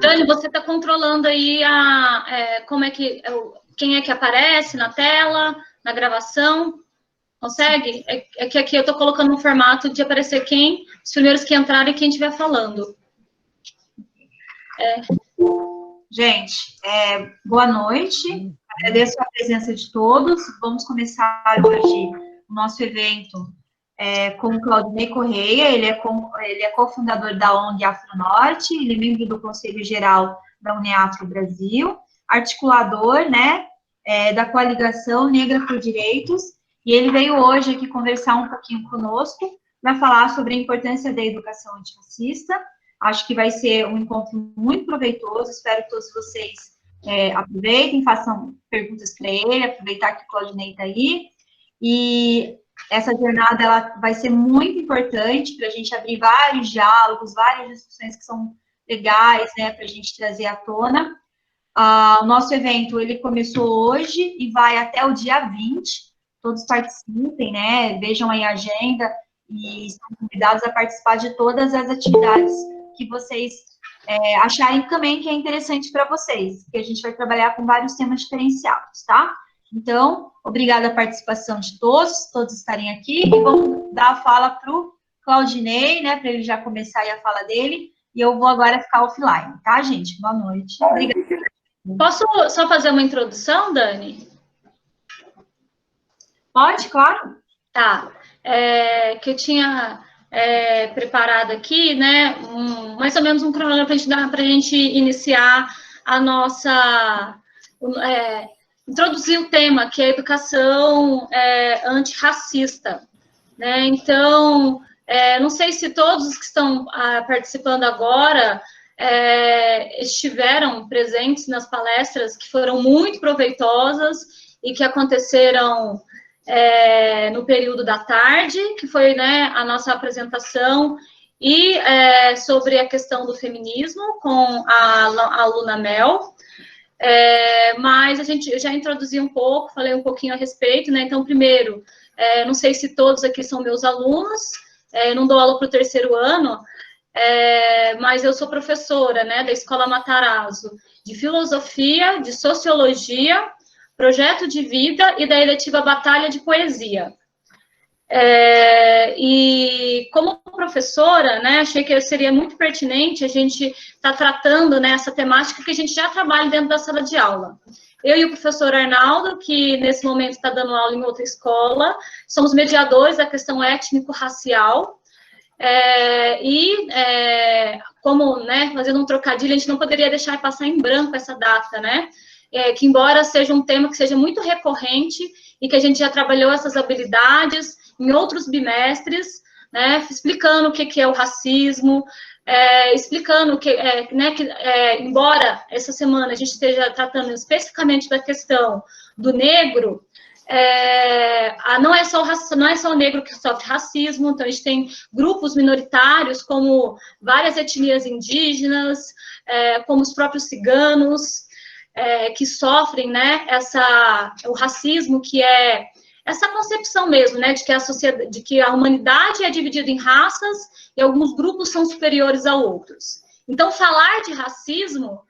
Dani, você está controlando aí quem é que aparece na tela, na gravação? Consegue? É que aqui eu estou colocando um formato de aparecer os primeiros que entrarem e quem estiver falando. Gente, boa noite. Agradeço a presença de todos. Vamos começar hoje o nosso evento com o Claudinei Correia. Ele é cofundador da ONG Afronorte, ele é membro do Conselho Geral da Uneafro Brasil, articulador, né, da Coligação Negra por Direitos, e ele veio hoje aqui conversar um pouquinho conosco para falar sobre a importância da educação antirracista. Acho que vai ser um encontro muito proveitoso, espero que todos vocês aproveitem, façam perguntas para ele, aproveitar que o Claudinei está aí. E essa jornada ela vai ser muito importante para a gente abrir vários diálogos, várias discussões que são legais, né, para a gente trazer à tona. O nosso evento, ele começou hoje e vai até o dia 20, todos participem, né, vejam aí a agenda e estão convidados a participar de todas as atividades que vocês acharem também que é interessante para vocês, porque a gente vai trabalhar com vários temas diferenciados, tá? Então, obrigada a participação de todos estarem aqui, e vamos dar a fala para o Claudinei, né, para ele já começar aí a fala dele, e eu vou agora ficar offline, tá, gente? Boa noite. Obrigada. Posso só fazer uma introdução, Dani? Pode, claro. Tá. Que eu tinha preparado aqui, né, mais ou menos um cronograma para a gente iniciar a nossa... introduzir o tema, que é a educação antirracista, né? Então, não sei se todos os que estão participando agora estiveram presentes nas palestras que foram muito proveitosas e que aconteceram no período da tarde, que foi, né, a nossa apresentação, e sobre a questão do feminismo com a aluna Mel. Mas eu já introduzi um pouco, falei um pouquinho a respeito, né? Então, primeiro, não sei se todos aqui são meus alunos, não dou aula para o terceiro ano, mas eu sou professora, né, da Escola Matarazzo, de Filosofia, de Sociologia, Projeto de Vida e da eletiva Batalha de Poesia. E como professora, né, achei que seria muito pertinente a gente estar tratando, né, essa temática que a gente já trabalha dentro da sala de aula. Eu e o professor Arnaldo, que nesse momento está dando aula em outra escola, somos mediadores da questão étnico-racial, como, né, fazendo um trocadilho, a gente não poderia deixar passar em branco essa data, né, que embora seja um tema que seja muito recorrente e que a gente já trabalhou essas habilidades em outros bimestres, né, explicando o que é o racismo, explicando embora essa semana a gente esteja tratando especificamente da questão do negro, não é só o negro que sofre racismo, então a gente tem grupos minoritários, como várias etnias indígenas, como os próprios ciganos, que sofrem, né, o racismo, que é essa concepção mesmo, né, de que a humanidade é dividida em raças e alguns grupos são superiores a outros. Então, falar de racismo,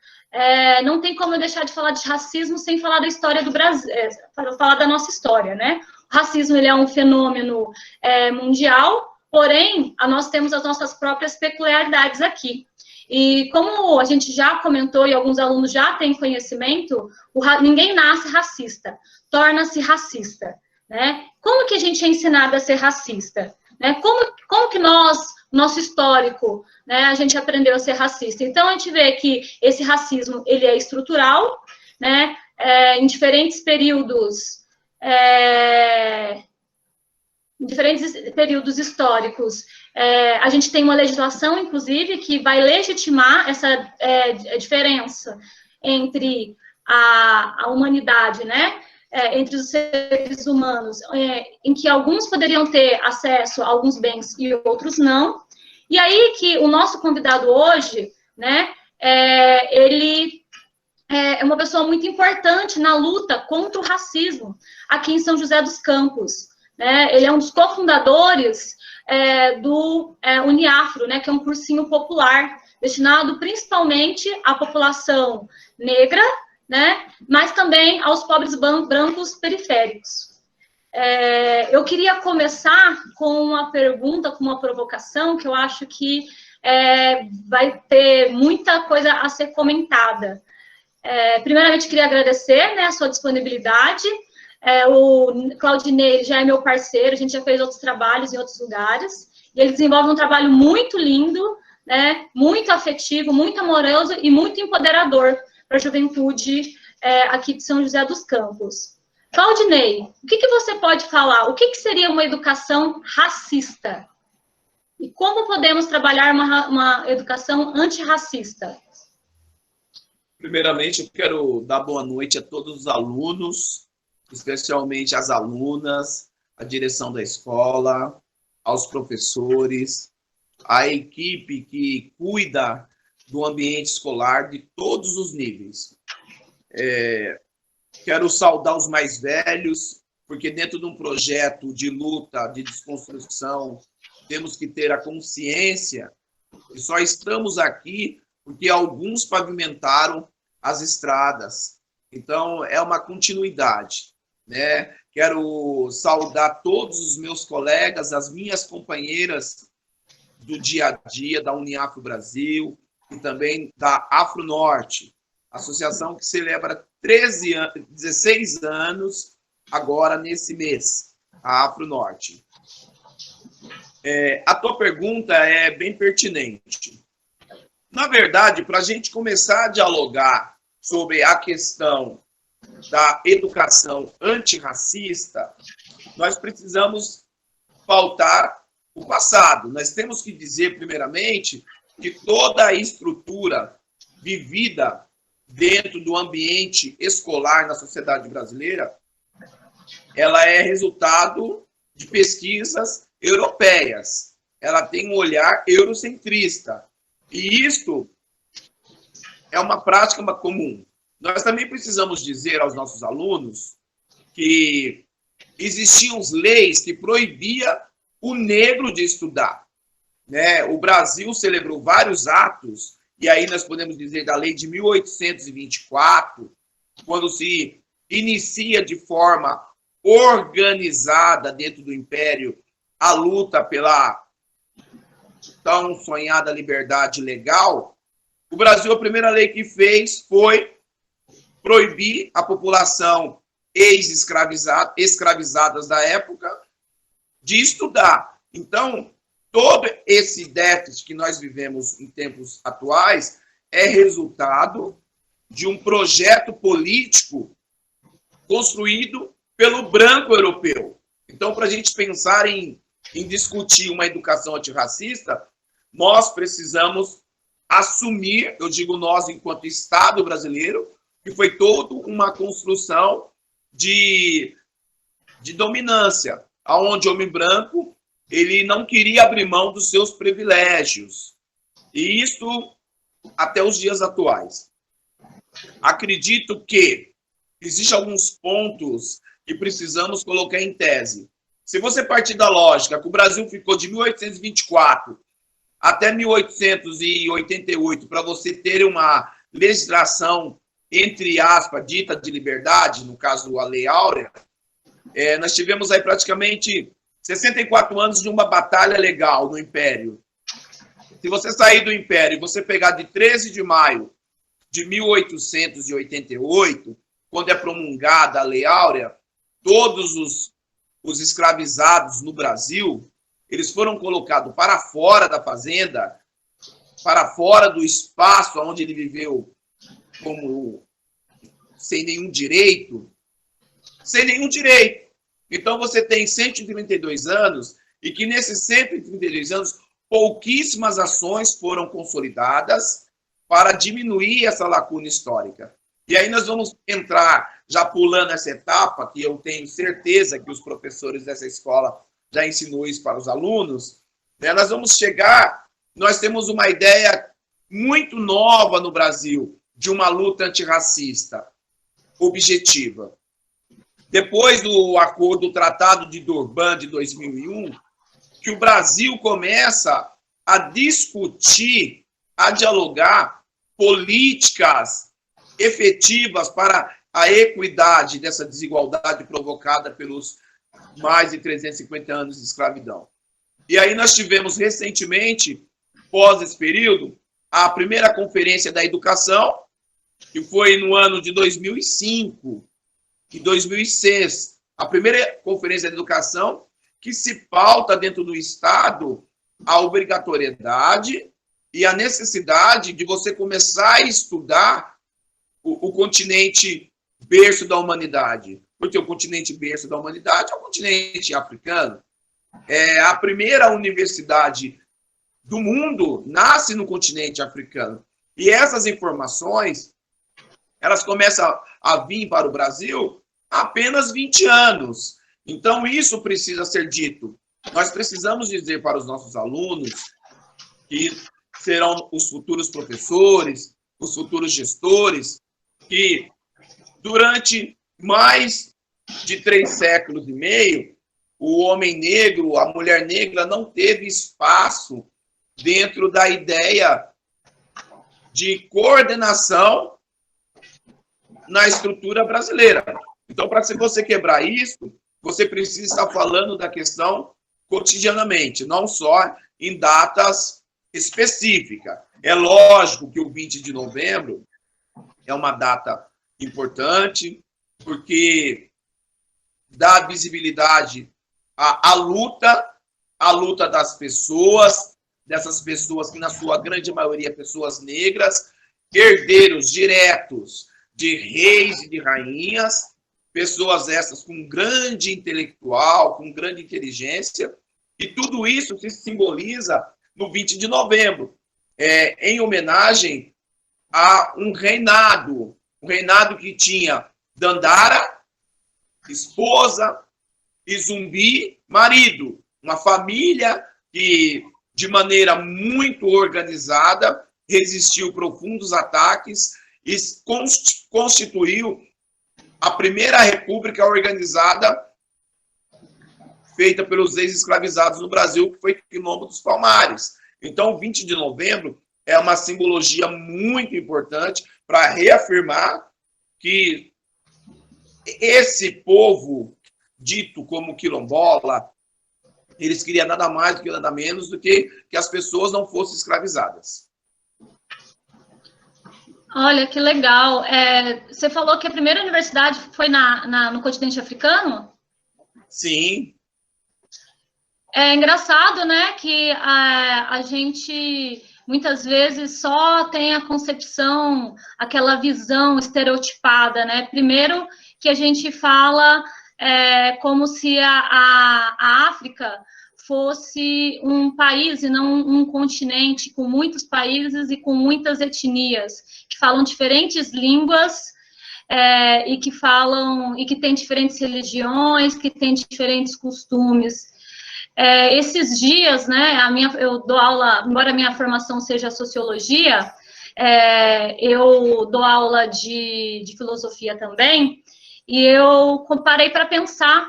não tem como eu deixar de falar de racismo sem falar da história do Brasil, falar da nossa história, né? O racismo, ele é um fenômeno mundial, porém, nós temos as nossas próprias peculiaridades aqui. E como a gente já comentou e alguns alunos já têm conhecimento, ninguém nasce racista, torna-se racista, né? Como que a gente é ensinado a ser racista? Né? Como que nosso histórico, né, a gente aprendeu a ser racista? Então, a gente vê que esse racismo, ele é estrutural, né, em diferentes períodos históricos, a gente tem uma legislação, inclusive, que vai legitimar essa diferença entre a humanidade, né, entre os seres humanos, em que alguns poderiam ter acesso a alguns bens e outros não. E aí que o nosso convidado hoje, né, ele é uma pessoa muito importante na luta contra o racismo aqui em São José dos Campos. né? Ele é um dos cofundadores do Uniafro, né? Que é um cursinho popular, destinado principalmente à população negra, né? Mas também aos pobres brancos periféricos. Eu queria começar com uma pergunta, com uma provocação, que eu acho que vai ter muita coisa a ser comentada. Primeiramente, queria agradecer, né, a sua disponibilidade. O Claudinei já é meu parceiro, a gente já fez outros trabalhos em outros lugares, e ele desenvolve um trabalho muito lindo, né, muito afetivo, muito amoroso e muito empoderador para a juventude aqui de São José dos Campos. Claudinei, o que você pode falar? O que seria uma educação racista? E como podemos trabalhar uma educação antirracista? Primeiramente, eu quero dar boa noite a todos os alunos, especialmente às alunas, à direção da escola, aos professores, à equipe que cuida do ambiente escolar de todos os níveis. Quero saudar os mais velhos, porque dentro de um projeto de luta, de desconstrução, temos que ter a consciência que só estamos aqui porque alguns pavimentaram as estradas. Então, é uma continuidade, né? Quero saudar todos os meus colegas, as minhas companheiras do dia a dia, da Uniafro Brasil e também da Afro Norte, associação que celebra 16 anos agora nesse mês, a Afro Norte. A tua pergunta é bem pertinente. Na verdade, para a gente começar a dialogar sobre a questão da educação antirracista, nós precisamos pautar o passado. Nós temos que dizer, primeiramente, que toda a estrutura vivida dentro do ambiente escolar na sociedade brasileira, ela é resultado de pesquisas europeias. Ela tem um olhar eurocentrista. E isto é uma prática comum. Nós também precisamos dizer aos nossos alunos que existiam leis que proibiam o negro de estudar, né? O Brasil celebrou vários atos, e aí nós podemos dizer da lei de 1824, quando se inicia de forma organizada dentro do Império a luta pela tão sonhada liberdade legal. O Brasil, a primeira lei que fez foi proibir a população escravizadas da época de estudar. Então, todo esse déficit que nós vivemos em tempos atuais é resultado de um projeto político construído pelo branco europeu. Então, para a gente pensar em discutir uma educação antirracista, nós precisamos assumir, eu digo nós enquanto Estado brasileiro, que foi toda uma construção de dominância, onde o homem branco ele não queria abrir mão dos seus privilégios. E isso até os dias atuais. Acredito que existem alguns pontos que precisamos colocar em tese. Se você partir da lógica que o Brasil ficou de 1824 até 1888 para você ter uma legislação, entre aspas, dita de liberdade, no caso a Lei Áurea, nós tivemos aí praticamente 64 anos de uma batalha legal no Império. Se você sair do Império e você pegar de 13 de maio de 1888, quando é promulgada a Lei Áurea, todos os escravizados no Brasil, eles foram colocados para fora da fazenda, para fora do espaço onde ele viveu como sem nenhum direito. Então, você tem 132 anos, e que nesses 132 anos, pouquíssimas ações foram consolidadas para diminuir essa lacuna histórica. E aí nós vamos entrar, já pulando essa etapa, que eu tenho certeza que os professores dessa escola já ensinou isso para os alunos, né? Nós vamos chegar, nós temos uma ideia muito nova no Brasil de uma luta antirracista, objetiva. depois do acordo, do Tratado de Durban de 2001, que o Brasil começa a discutir, a dialogar políticas efetivas para a equidade dessa desigualdade provocada pelos mais de 350 anos de escravidão. E aí nós tivemos recentemente, pós esse período, a primeira Conferência da Educação, que foi no ano de 2005 e 2006, a primeira Conferência da Educação que se pauta dentro do Estado a obrigatoriedade e a necessidade de você começar a estudar o continente berço da humanidade. Porque o continente berço da humanidade é o continente africano. A primeira universidade do mundo nasce no continente africano. E essas informações, elas começam a vir para o Brasil há apenas 20 anos. Então, isso precisa ser dito. Nós precisamos dizer para os nossos alunos, que serão os futuros professores, os futuros gestores, que durante mais de 3 séculos e meio, o homem negro, a mulher negra não teve espaço dentro da ideia de coordenação na estrutura brasileira. Então, para você quebrar isso, você precisa estar falando da questão cotidianamente, não só em datas específicas. É lógico que o 20 de novembro é uma data importante, porque dá visibilidade à luta das pessoas, dessas pessoas que, na sua grande maioria, pessoas negras, herdeiros diretos de reis e de rainhas, pessoas essas com grande intelectual, com grande inteligência, e tudo isso se simboliza no 20 de novembro, em homenagem a um reinado que tinha Dandara, esposa, e Zumbi, marido. Uma família que, de maneira muito organizada, resistiu profundos ataques e constituiu a primeira república organizada feita pelos ex-escravizados no Brasil, que foi Quilombo dos Palmares. Então, o 20 de novembro é uma simbologia muito importante para reafirmar que esse povo dito como quilombola, eles queriam nada mais do que nada menos do que as pessoas não fossem escravizadas. Olha, que legal. Você falou que a primeira universidade foi no continente africano? Sim. É engraçado, né, que a gente muitas vezes só tem a concepção, aquela visão estereotipada, né? Primeiro que a gente fala como se a África fosse um país e não um continente com muitos países e com muitas etnias, que falam diferentes línguas e que têm diferentes religiões, que têm diferentes costumes. Esses dias, né, eu dou aula, embora a minha formação seja sociologia, eu dou aula de filosofia também, e eu parei para pensar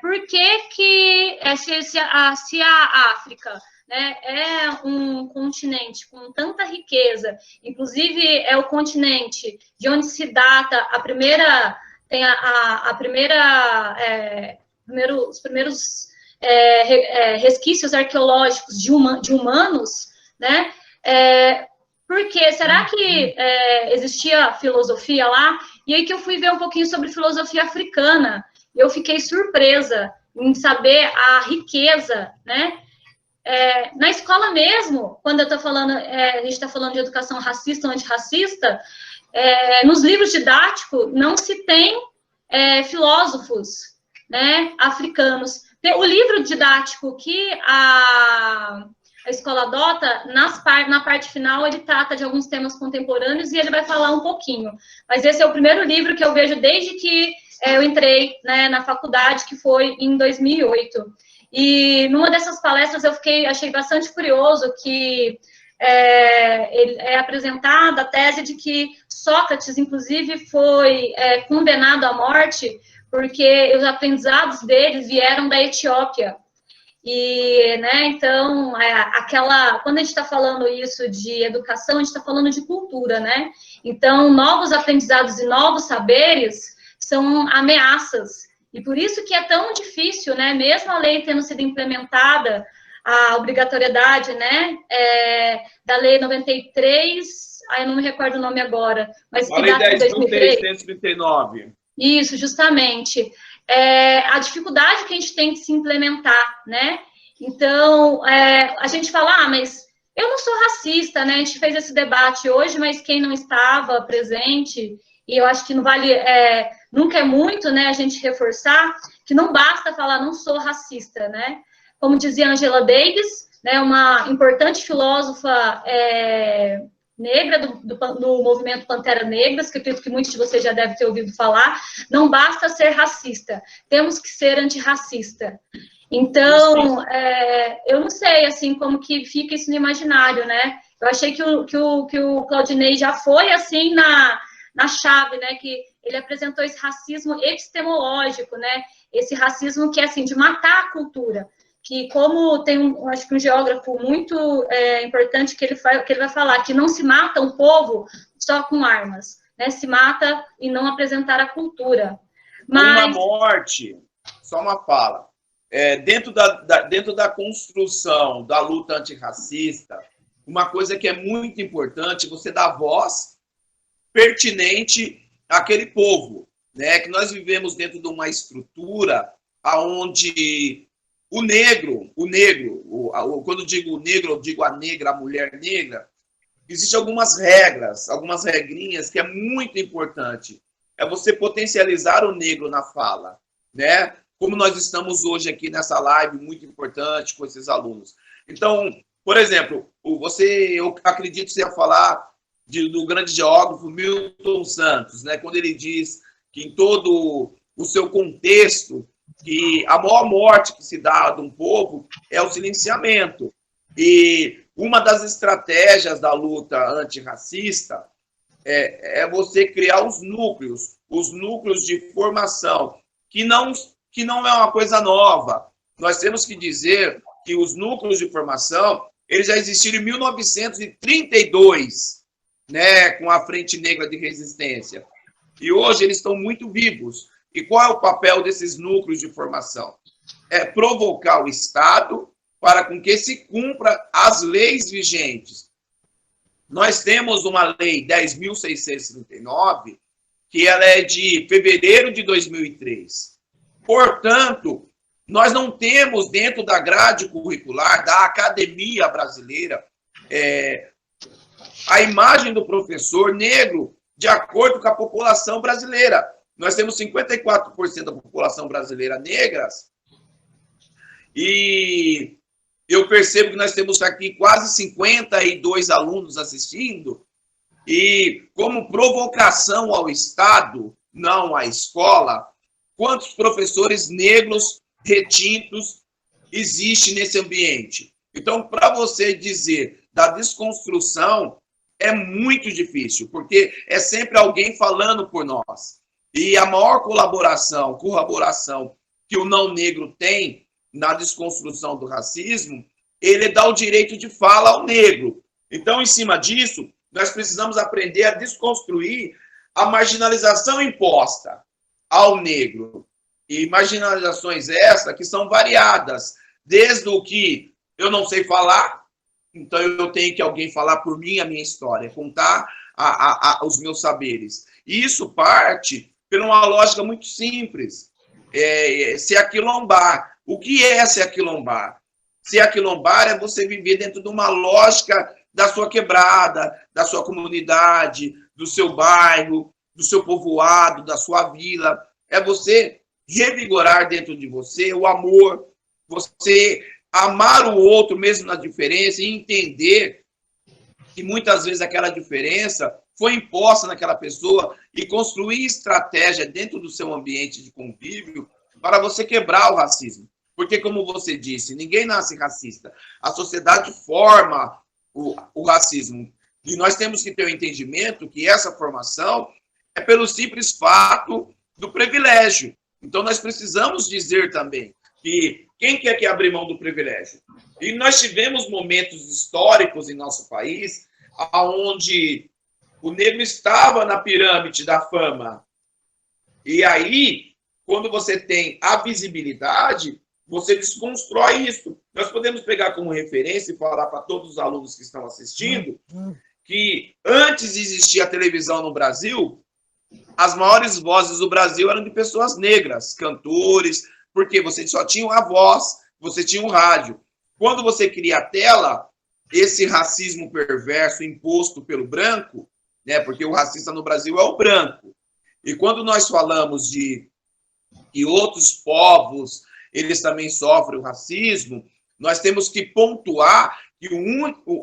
por que se a África, né, é um continente com tanta riqueza, inclusive é o continente de onde se data os primeiros resquícios arqueológicos de humanos, né? Por quê? Será que existia filosofia lá? E aí que eu fui ver um pouquinho sobre filosofia africana, e eu fiquei surpresa em saber a riqueza, né? Na escola mesmo, quando eu estou falando, a gente está falando de educação racista ou antirracista, nos livros didáticos não se tem filósofos, né, africanos. O livro didático que a escola adota, na parte final, ele trata de alguns temas contemporâneos e ele vai falar um pouquinho. Mas esse é o primeiro livro que eu vejo desde que eu entrei, né, na faculdade, que foi em 2008. E numa dessas palestras achei bastante curioso que é apresentada a tese de que Sócrates, inclusive, foi condenado à morte porque os aprendizados dele vieram da Etiópia. E, né, então, quando a gente está falando isso de educação, a gente está falando de cultura, né? Então, novos aprendizados e novos saberes são ameaças. E por isso que é tão difícil, né? Mesmo a lei tendo sido implementada, a obrigatoriedade, né, da lei 93, eu não me recordo o nome agora, mas que data de 2003. 10.339. Isso, justamente. A dificuldade que a gente tem de se implementar, né? Então, a gente fala, mas eu não sou racista, né? A gente fez esse debate hoje, mas quem não estava presente, e eu acho que não vale, nunca é muito, né, a gente reforçar, que não basta falar, não sou racista, né? Como dizia Angela Davis, né, uma importante filósofa negra do movimento Pantera Negras, que eu acredito que muitos de vocês já devem ter ouvido falar, não basta ser racista, temos que ser antirracista. Então, eu não sei, assim, como que fica isso no imaginário, né? Eu achei que o Claudinei já foi, assim, na chave, né? Que ele apresentou esse racismo epistemológico, né? Esse racismo que é, assim, de matar a cultura. Que como tem, acho que um geógrafo muito importante que ele vai falar, que não se mata um povo só com armas, né? Se mata e não apresentar a cultura. Uma morte, só uma fala, dentro da construção da luta antirracista, uma coisa que é muito importante, você dá voz pertinente àquele povo, né? Que nós vivemos dentro de uma estrutura onde o negro, quando digo negro, eu digo a negra, a mulher negra, existem algumas regras, algumas regrinhas que é muito importante. É você potencializar o negro na fala, né? Como nós estamos hoje aqui nessa live, muito importante com esses alunos. Então, por exemplo, eu acredito que você ia falar do grande geógrafo Milton Santos, né? Quando ele diz que em todo o seu contexto, que a maior morte que se dá de um povo é o silenciamento. E uma das estratégias da luta antirracista é você criar os núcleos de formação, que não é uma coisa nova. Nós temos que dizer que os núcleos de formação, eles já existiram em 1932, né, com a Frente Negra de Resistência. E hoje eles estão muito vivos. E qual é o papel desses núcleos de formação? É provocar o Estado para com que se cumpra as leis vigentes. Nós temos uma lei 10.639, que ela é de fevereiro de 2003. Portanto, nós não temos dentro da grade curricular da academia brasileira a imagem do professor negro de acordo com a população brasileira. Nós temos 54% da população brasileira negras e eu percebo que nós temos aqui quase 52 alunos assistindo e como provocação ao Estado, não à escola, quantos professores negros retintos existem nesse ambiente? Então, para você dizer da desconstrução, é muito difícil, porque é sempre alguém falando por nós. E a maior corroboração que o não negro tem na desconstrução do racismo, ele dá o direito de fala ao negro. Então, em cima disso, nós precisamos aprender a desconstruir a marginalização imposta ao negro. E marginalizações essas que são variadas, desde o que eu não sei falar, então eu tenho que alguém falar por mim a minha história, contar os meus saberes. E isso parte por uma lógica muito simples. Se aquilombar. O que é se aquilombar? Se aquilombar é você viver dentro de uma lógica da sua quebrada, da sua comunidade, do seu bairro, do seu povoado, da sua vila. É você revigorar dentro de você o amor, você amar o outro mesmo na diferença e entender que muitas vezes aquela diferença foi imposta naquela pessoa e construir estratégia dentro do seu ambiente de convívio para você quebrar o racismo. Porque, como você disse, ninguém nasce racista. A sociedade forma o racismo. E nós temos que ter o entendimento que essa formação é pelo simples fato do privilégio. Então, nós precisamos dizer também que quem quer que abrir mão do privilégio? E nós tivemos momentos históricos em nosso país onde o negro estava na pirâmide da fama. E aí, quando você tem a visibilidade, você desconstrói isso. Nós podemos pegar como referência e falar para todos os alunos que estão assistindo que antes de existir a televisão no Brasil, as maiores vozes do Brasil eram de pessoas negras, cantores, porque você só tinha a voz, você tinha um rádio. Quando você cria a tela, esse racismo perverso imposto pelo branco, né, porque o racista no Brasil é o branco. E quando nós falamos de que outros povos, eles também sofrem o racismo, nós temos que pontuar que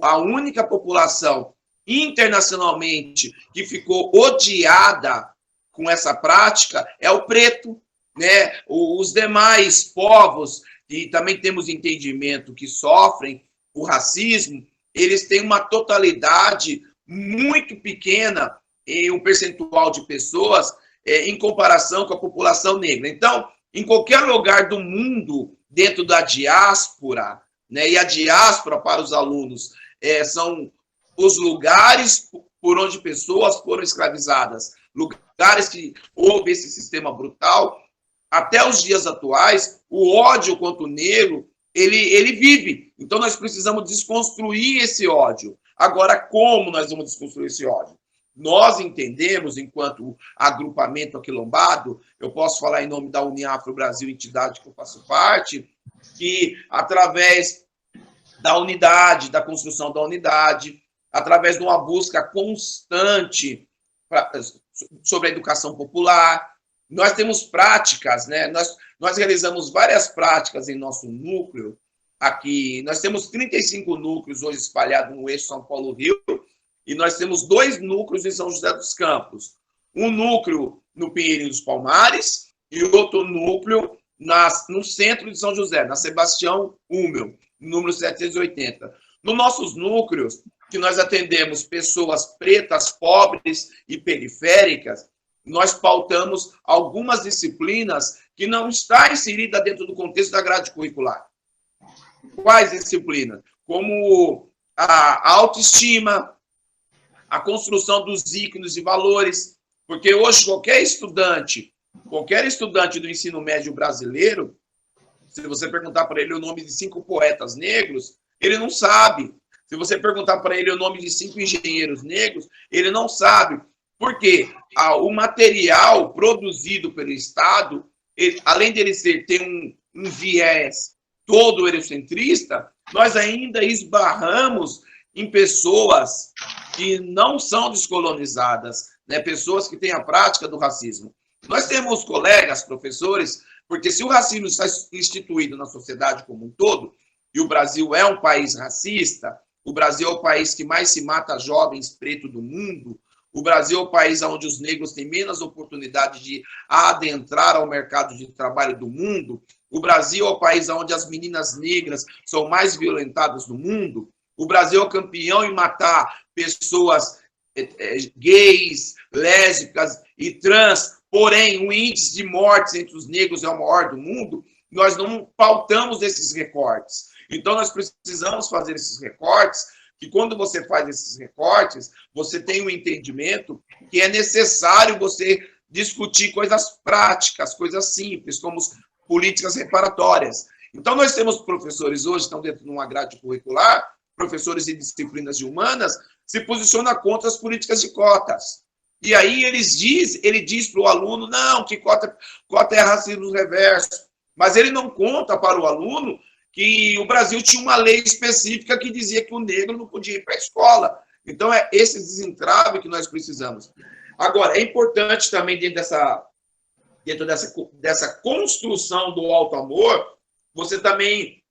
a única população internacionalmente que ficou odiada com essa prática é o preto, né? Os demais povos, e também temos entendimento que sofrem o racismo, eles têm uma totalidade muito pequena em um percentual de pessoas em comparação com a população negra. Então, em qualquer lugar do mundo, dentro da diáspora, né? E a diáspora para os alunos são os lugares por onde pessoas foram escravizadas, lugares que houve esse sistema brutal. Até os dias atuais, o ódio contra o negro, ele vive. Então, nós precisamos desconstruir esse ódio. Agora, como nós vamos desconstruir esse ódio? Nós entendemos, enquanto agrupamento aquilombado, eu posso falar em nome da Uniafro Brasil, entidade que eu faço parte, que através da unidade, da construção da unidade, através de uma busca constante sobre a educação popular, nós temos práticas, né? Nós realizamos várias práticas em nosso núcleo aqui. Nós temos 35 núcleos hoje espalhados no eixo São Paulo-Rio, e nós temos 2 núcleos em São José dos Campos. Um núcleo no Pinheirinho dos Palmares e outro núcleo no centro de São José, na Sebastião Húmel, número 780. Nos nossos núcleos, que nós atendemos pessoas pretas, pobres e periféricas, nós pautamos algumas disciplinas que não estão inseridas dentro do contexto da grade curricular. Quais disciplinas? Como a autoestima, a construção dos ícones e valores, porque hoje qualquer estudante do ensino médio brasileiro, se você perguntar para ele o nome de 5 poetas negros, ele não sabe. Se você perguntar para ele o nome de 5 engenheiros negros, ele não sabe. Por quê? O material produzido pelo Estado, além de ele ter um viés todo eurocentrista, nós ainda esbarramos em pessoas que não são descolonizadas, né? Pessoas que têm a prática do racismo. Nós temos colegas, professores, porque se o racismo está instituído na sociedade como um todo, e o Brasil é um país racista, o Brasil é o país que mais se mata jovens pretos do mundo, o Brasil é o país onde os negros têm menos oportunidade de adentrar ao mercado de trabalho do mundo, o Brasil é o país onde as meninas negras são mais violentadas do mundo, o Brasil é o campeão em matar pessoas gays, lésbicas e trans, porém o índice de mortes entre os negros é o maior do mundo. Nós não pautamos esses recortes. Então, nós precisamos fazer esses recortes, que quando você faz esses recortes, você tem um entendimento que é necessário você discutir coisas práticas, coisas simples, como políticas reparatórias. Então, nós temos professores hoje, estão dentro de uma grade curricular, professores de disciplinas de humanas, se posiciona contra as políticas de cotas. E aí ele diz para o aluno, não, que cota é racismo reverso. Mas ele não conta para o aluno que o Brasil tinha uma lei específica que dizia que o negro não podia ir para a escola. Então, é esse desentrave que nós precisamos. Agora, é importante também, dentro dessa construção do auto-amor, você também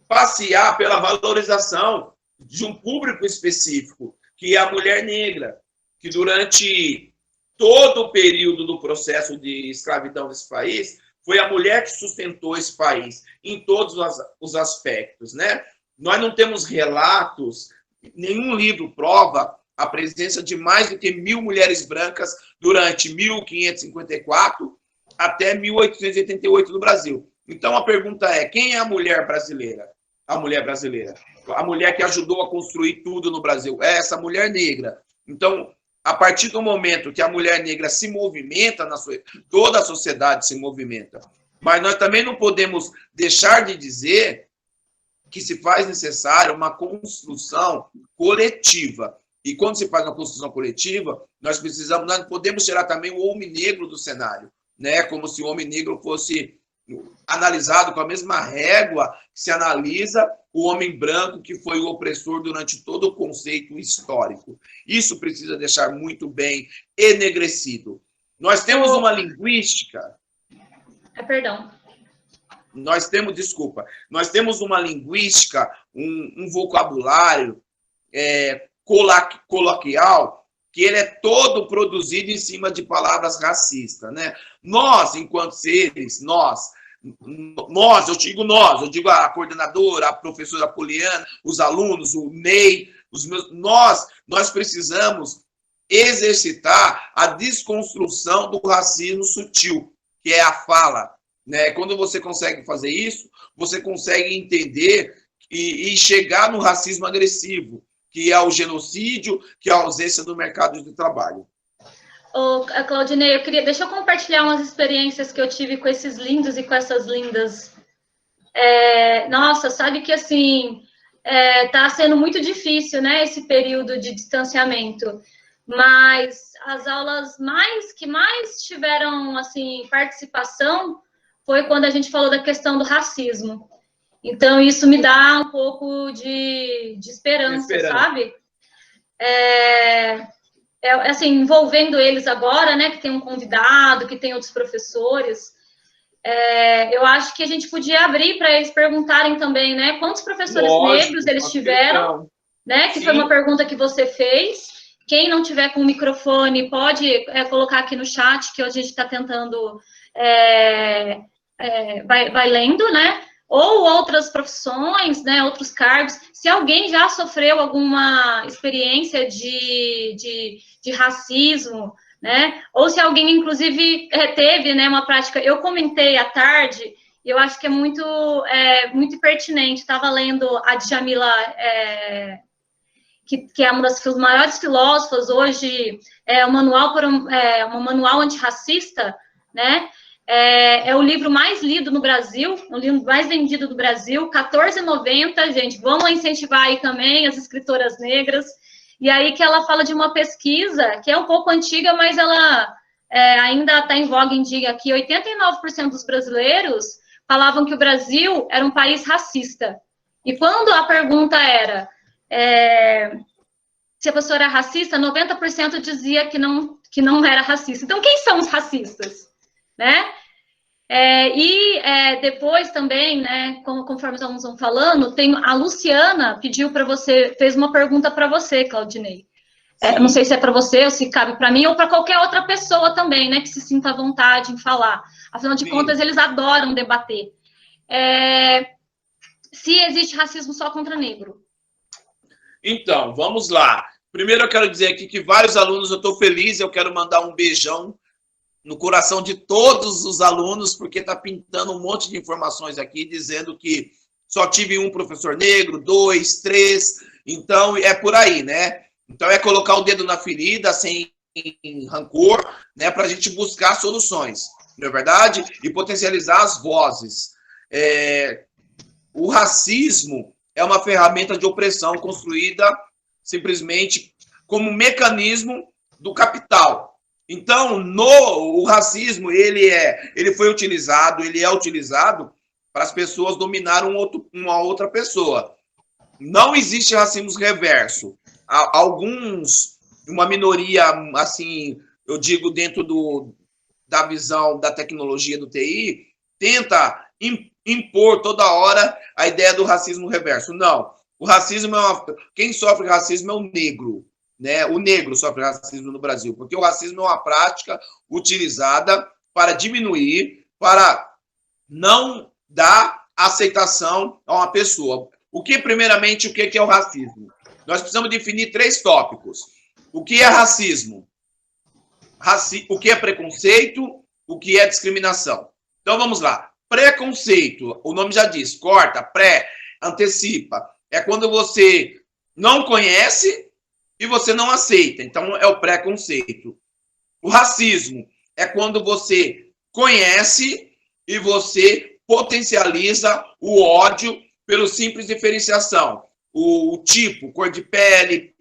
passear pela valorização de um público específico, que é a mulher negra, que durante todo o período do processo de escravidão desse país, foi a mulher que sustentou esse país em todos os aspectos, né? Nós não temos relatos nenhum livro prova a presença de mais do que 1.000 mulheres brancas durante 1554 até 1888 no Brasil. Então, a pergunta é, quem é a mulher brasileira? A mulher brasileira. A mulher que ajudou a construir tudo no Brasil. É essa mulher negra. Então, a partir do momento que a mulher negra se movimenta, toda a sociedade se movimenta. Mas nós também não podemos deixar de dizer que se faz necessário uma construção coletiva. E quando se faz uma construção coletiva, nós não podemos tirar também o homem negro do cenário, né? Como se o homem negro fosse analisado com a mesma régua que se analisa o homem branco, que foi o opressor durante todo o conceito histórico. Isso precisa deixar muito bem enegrecido. Nós temos uma linguística... Perdão. Nós temos uma linguística, um vocabulário coloquial, que ele é todo produzido em cima de palavras racistas, né? Nós, enquanto seres, eu digo a coordenadora, a professora Poliana, os alunos, o Ney, nós precisamos exercitar a desconstrução do racismo sutil, que é a fala, né? Quando você consegue fazer isso, você consegue entender e chegar no racismo agressivo, que é o genocídio, que é a ausência do mercado de trabalho. Claudinei, deixa eu compartilhar umas experiências que eu tive com esses lindos e com essas lindas. Nossa, sabe que, assim, tá sendo muito difícil, né, esse período de distanciamento, mas as aulas que mais tiveram, assim, participação foi quando a gente falou da questão do racismo. Então, isso me dá um pouco de esperança, sabe? Assim, envolvendo eles agora, né, que tem um convidado, que tem outros professores, eu acho que a gente podia abrir para eles perguntarem também, né, quantos professores negros eles tiveram, né, que foi uma pergunta que você fez. Quem não tiver com o microfone pode colocar aqui no chat, que a gente está tentando, vai lendo, né, ou outras profissões, né, outros cargos. Se alguém já sofreu alguma experiência de racismo, né, ou se alguém, inclusive, teve, né, uma prática... Eu comentei à tarde, e eu acho que é muito pertinente. Estava lendo a Djamila, que é uma das maiores filósofas hoje, um manual antirracista, né? É o livro mais lido no Brasil, o livro mais vendido do Brasil, R$14,90, gente. Vamos lá incentivar aí também as escritoras negras. E aí que ela fala de uma pesquisa que é um pouco antiga, mas ela ainda está em voga em dia, que 89% dos brasileiros falavam que o Brasil era um país racista. E quando a pergunta era se a pessoa era racista, 90% dizia que não era racista. Então, quem são os racistas? Né? Depois também, né, conforme os alunos vão falando, a Luciana pediu para você, fez uma pergunta para você, Claudinei. Não sei se é para você ou se cabe para mim ou para qualquer outra pessoa também, né, que se sinta à vontade em falar. Afinal de contas, eles adoram debater. Se existe racismo só contra negro? Então, vamos lá. Primeiro eu quero dizer aqui que vários alunos, eu estou feliz, eu quero mandar um beijão no coração de todos os alunos, porque está pintando um monte de informações aqui, dizendo que só tive um professor negro, 2, 3, então é por aí, né? Então é colocar o dedo na ferida, sem rancor, né, para a gente buscar soluções, não é verdade? E potencializar as vozes. O racismo é uma ferramenta de opressão construída simplesmente como mecanismo do capital. Então, o racismo, ele é utilizado para as pessoas dominarem uma outra pessoa. Não existe racismo reverso. Uma minoria, assim, eu digo, dentro da visão da tecnologia do TI, tenta impor toda hora a ideia do racismo reverso. Não. O racismo quem sofre racismo é o negro. Né? O negro sofre racismo no Brasil, porque o racismo é uma prática utilizada para diminuir, para não dar aceitação a uma pessoa. Primeiramente, o que é o racismo? nós precisamos definir 3 tópicos. O que é racismo? O que é preconceito? O que é discriminação? Então, vamos lá. Preconceito, o nome já diz, corta, pré, antecipa. É quando você não conhece e você não aceita. Então, é o preconceito. O racismo é quando você conhece e você potencializa o ódio pelo simples diferenciação. O tipo, cor de pele,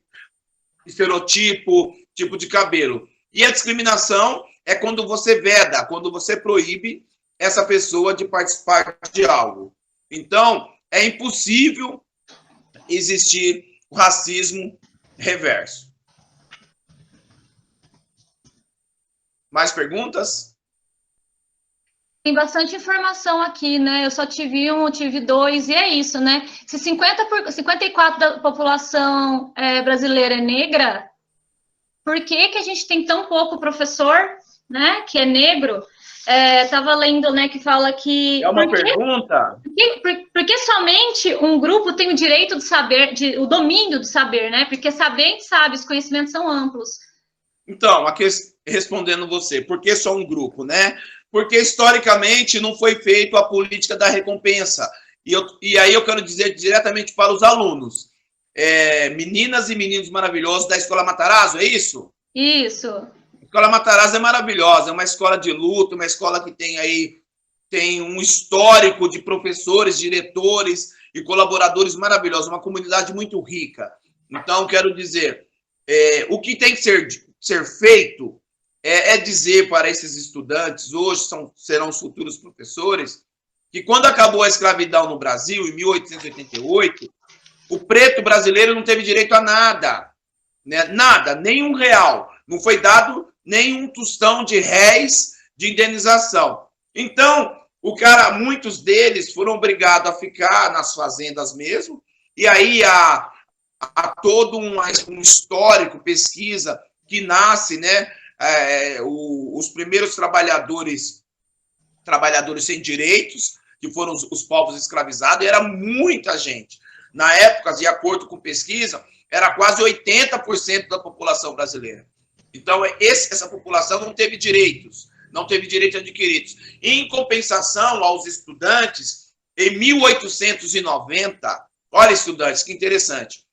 estereotipo, tipo de cabelo. E a discriminação é quando você veda, quando você proíbe essa pessoa de participar de algo. Então, é impossível existir o racismo reverso. Mais perguntas? Tem bastante informação aqui, né? Eu só tive 1, tive 2, e é isso, né? Se 54% da população brasileira é negra, por que a gente tem tão pouco professor, né, que é negro? Estava lendo, né, que fala que... É uma pergunta? Por que somente um grupo tem o direito de saber, o domínio do saber, né? Porque saber, a gente sabe, os conhecimentos são amplos. Então, aqui respondendo você, por que só um grupo, né? Porque historicamente não foi feita a política da recompensa. E aí eu quero dizer diretamente para os alunos. Meninas e meninos maravilhosos da Escola Matarazzo, é isso? Isso. A Escola Matarazzo é maravilhosa, é uma escola de luta, uma escola que tem um histórico de professores, diretores e colaboradores maravilhosos, uma comunidade muito rica. Então, quero dizer, o que tem que ser feito é dizer para esses estudantes, hoje serão os futuros professores, que quando acabou a escravidão no Brasil, em 1888, o preto brasileiro não teve direito a nada, né? Nada, nem R$1. Não foi dado nem um tostão de réis de indenização. Então, muitos deles foram obrigados a ficar nas fazendas mesmo, e aí há todo um histórico, pesquisa, que nasce, né? Os primeiros trabalhadores sem direitos, que foram os povos escravizados, e era muita gente. Na época, de acordo com pesquisa, era quase 80% da população brasileira. Então, essa população não teve direitos adquiridos. Em compensação aos estudantes, em 1890, olha, estudantes, que interessante,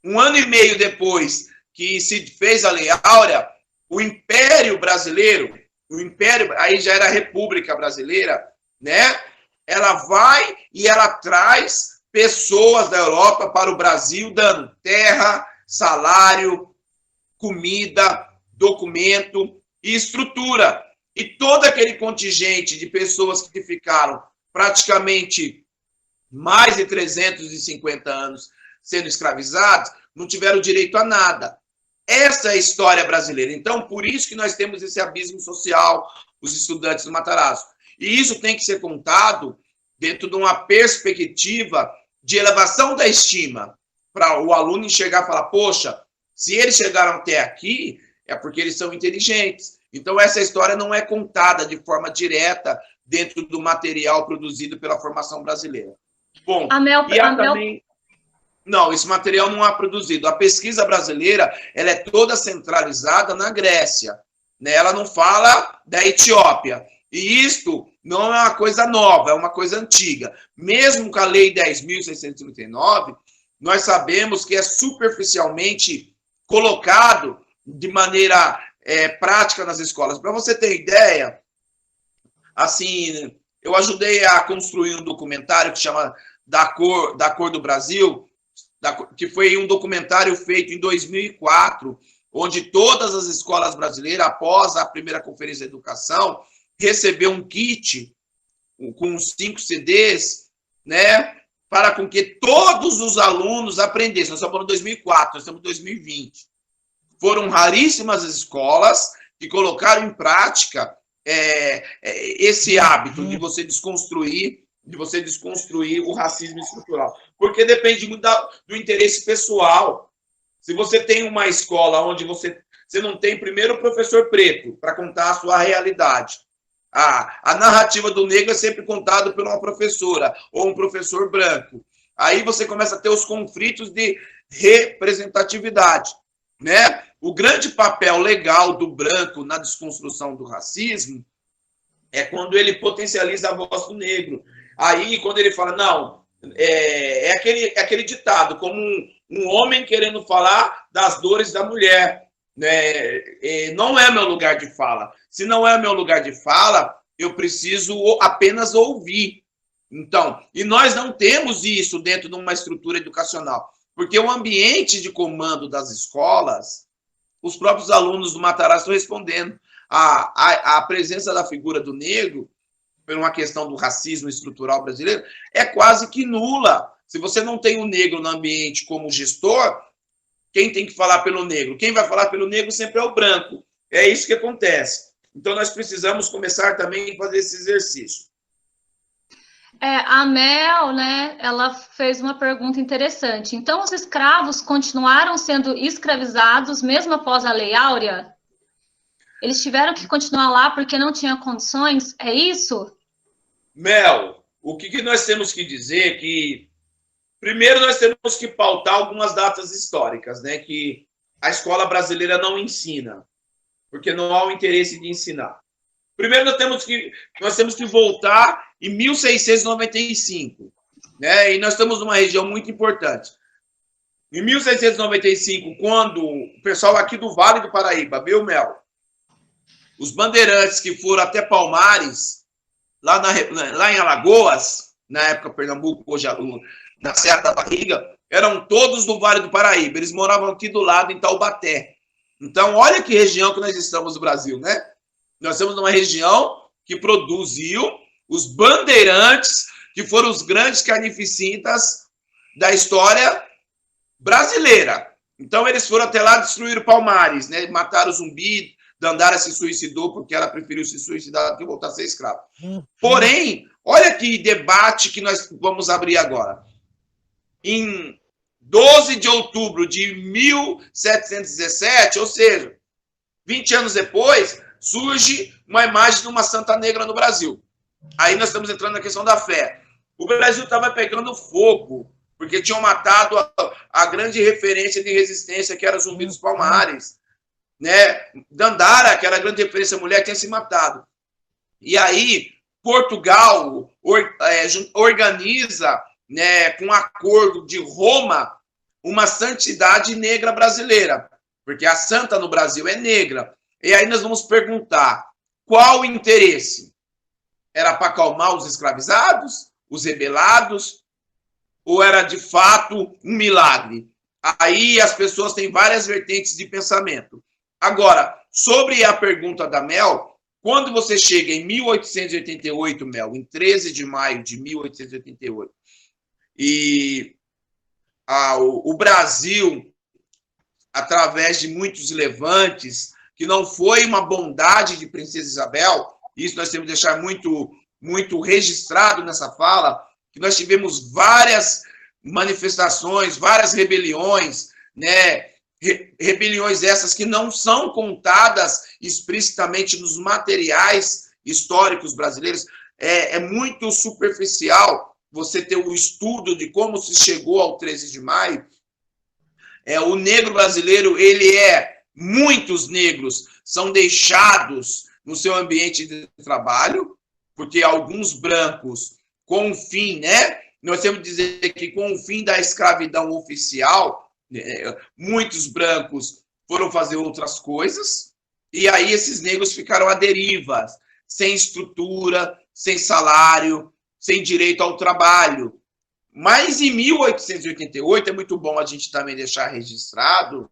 1 ano e meio depois que se fez a Lei Áurea, o Império Brasileiro, aí já era a República Brasileira, né? Ela vai e ela traz pessoas da Europa para o Brasil, dando terra, salário, comida, documento e estrutura. E todo aquele contingente de pessoas que ficaram praticamente mais de 350 anos sendo escravizados, não tiveram direito a nada. Essa é a história brasileira. Então, por isso que nós temos esse abismo social, os estudantes do Matarazzo. E isso tem que ser contado dentro de uma perspectiva de elevação da estima, para o aluno enxergar e falar, poxa, se eles chegaram até aqui, é porque eles são inteligentes. Então, essa história não é contada de forma direta dentro do material produzido pela formação brasileira. Bom, também... Não, esse material não é produzido. A pesquisa brasileira, ela é toda centralizada na Grécia, né? Ela não fala da Etiópia. E isto não é uma coisa nova, é uma coisa antiga. Mesmo com a Lei 10.639, nós sabemos que é superficialmente colocado de maneira prática nas escolas. Para você ter ideia, assim, eu ajudei a construir um documentário que chama Da Cor do Brasil, que foi um documentário feito em 2004, onde todas as escolas brasileiras, após a primeira conferência de educação, recebeu um kit com 5 CDs, né, para com que todos os alunos aprendessem. Nós estamos falando de 2004, nós estamos em 2020. Foram raríssimas as escolas que colocaram em prática esse hábito de você desconstruir o racismo estrutural. Porque depende muito do interesse pessoal. Se você tem uma escola onde você não tem primeiro o professor preto para contar a sua realidade, a narrativa do negro é sempre contada por uma professora ou um professor branco. Aí você começa a ter os conflitos representatividade, né? O grande papel legal do branco na desconstrução do racismo é quando ele potencializa a voz do negro. Aí, quando ele fala, não, é aquele ditado, como um homem querendo falar das dores da mulher, né? Não é meu lugar de fala. Se não é meu lugar de fala, eu preciso apenas ouvir. Então, e nós não temos isso dentro de uma estrutura educacional, porque o ambiente de comando das escolas, os próprios alunos do Matarazzo estão respondendo. A presença da figura do negro, por uma questão do racismo estrutural brasileiro, é quase que nula. Se você não tem o negro no ambiente como gestor, quem tem que falar pelo negro? Quem vai falar pelo negro sempre é o branco. É isso que acontece. Então, nós precisamos começar também a fazer esse exercício. A Mel, né, ela fez uma pergunta interessante. Então, os escravos continuaram sendo escravizados mesmo após a Lei Áurea? Eles tiveram que continuar lá porque não tinham condições? É isso? Mel, o que nós temos que dizer que, primeiro, nós temos que pautar algumas datas históricas, né, que a escola brasileira não ensina, porque não há o interesse de ensinar. Primeiro, nós temos que voltar em 1695, né? E nós estamos numa região muito importante. Em 1695, quando o pessoal aqui do Vale do Paraíba, viu, Mel? Os bandeirantes que foram até Palmares, lá em Alagoas, na época Pernambuco, hoje na Serra da Barriga, eram todos do Vale do Paraíba. Eles moravam aqui do lado, em Taubaté. Então, olha que região que nós estamos no Brasil, né? Nós estamos numa região que produziu os bandeirantes, que foram os grandes carnificidas da história brasileira. Então, eles foram até lá destruir Palmares, né? Mataram o Zumbi, Dandara se suicidou porque ela preferiu se suicidar do que voltar a ser escrava. Porém, olha que debate que nós vamos abrir agora. Em 12 de outubro de 1717, ou seja, 20 anos depois, surge uma imagem de uma santa negra no Brasil. Aí nós estamos entrando na questão da fé. O Brasil estava pegando fogo, porque tinham matado a grande referência de resistência, que era Zumbi dos Palmares. Né? Dandara, que era a grande referência mulher, tinha se matado. E aí, Portugal organiza, né, com um acordo de Roma, uma santidade negra brasileira, porque a santa no Brasil é negra. E aí nós vamos perguntar, qual o interesse? Era para acalmar os escravizados, os rebelados, ou era de fato um milagre? Aí as pessoas têm várias vertentes de pensamento. Agora, sobre a pergunta da Mel, quando você chega em 1888, Mel, em 13 de maio de 1888, e o Brasil, através de muitos levantes, que não foi uma bondade de Princesa Isabel, isso nós temos que deixar muito, muito registrado nessa fala, que nós tivemos várias manifestações, várias rebeliões, né? Rebeliões essas que não são contadas explicitamente nos materiais históricos brasileiros. É muito superficial você ter o estudo de como se chegou ao 13 de maio. O negro brasileiro, muitos negros são deixados no seu ambiente de trabalho, porque alguns brancos, com o fim, né? Nós temos que dizer que com o fim da escravidão oficial, muitos brancos foram fazer outras coisas, e aí esses negros ficaram à deriva, sem estrutura, sem salário, sem direito ao trabalho. Mas em 1888, é muito bom a gente também deixar registrado,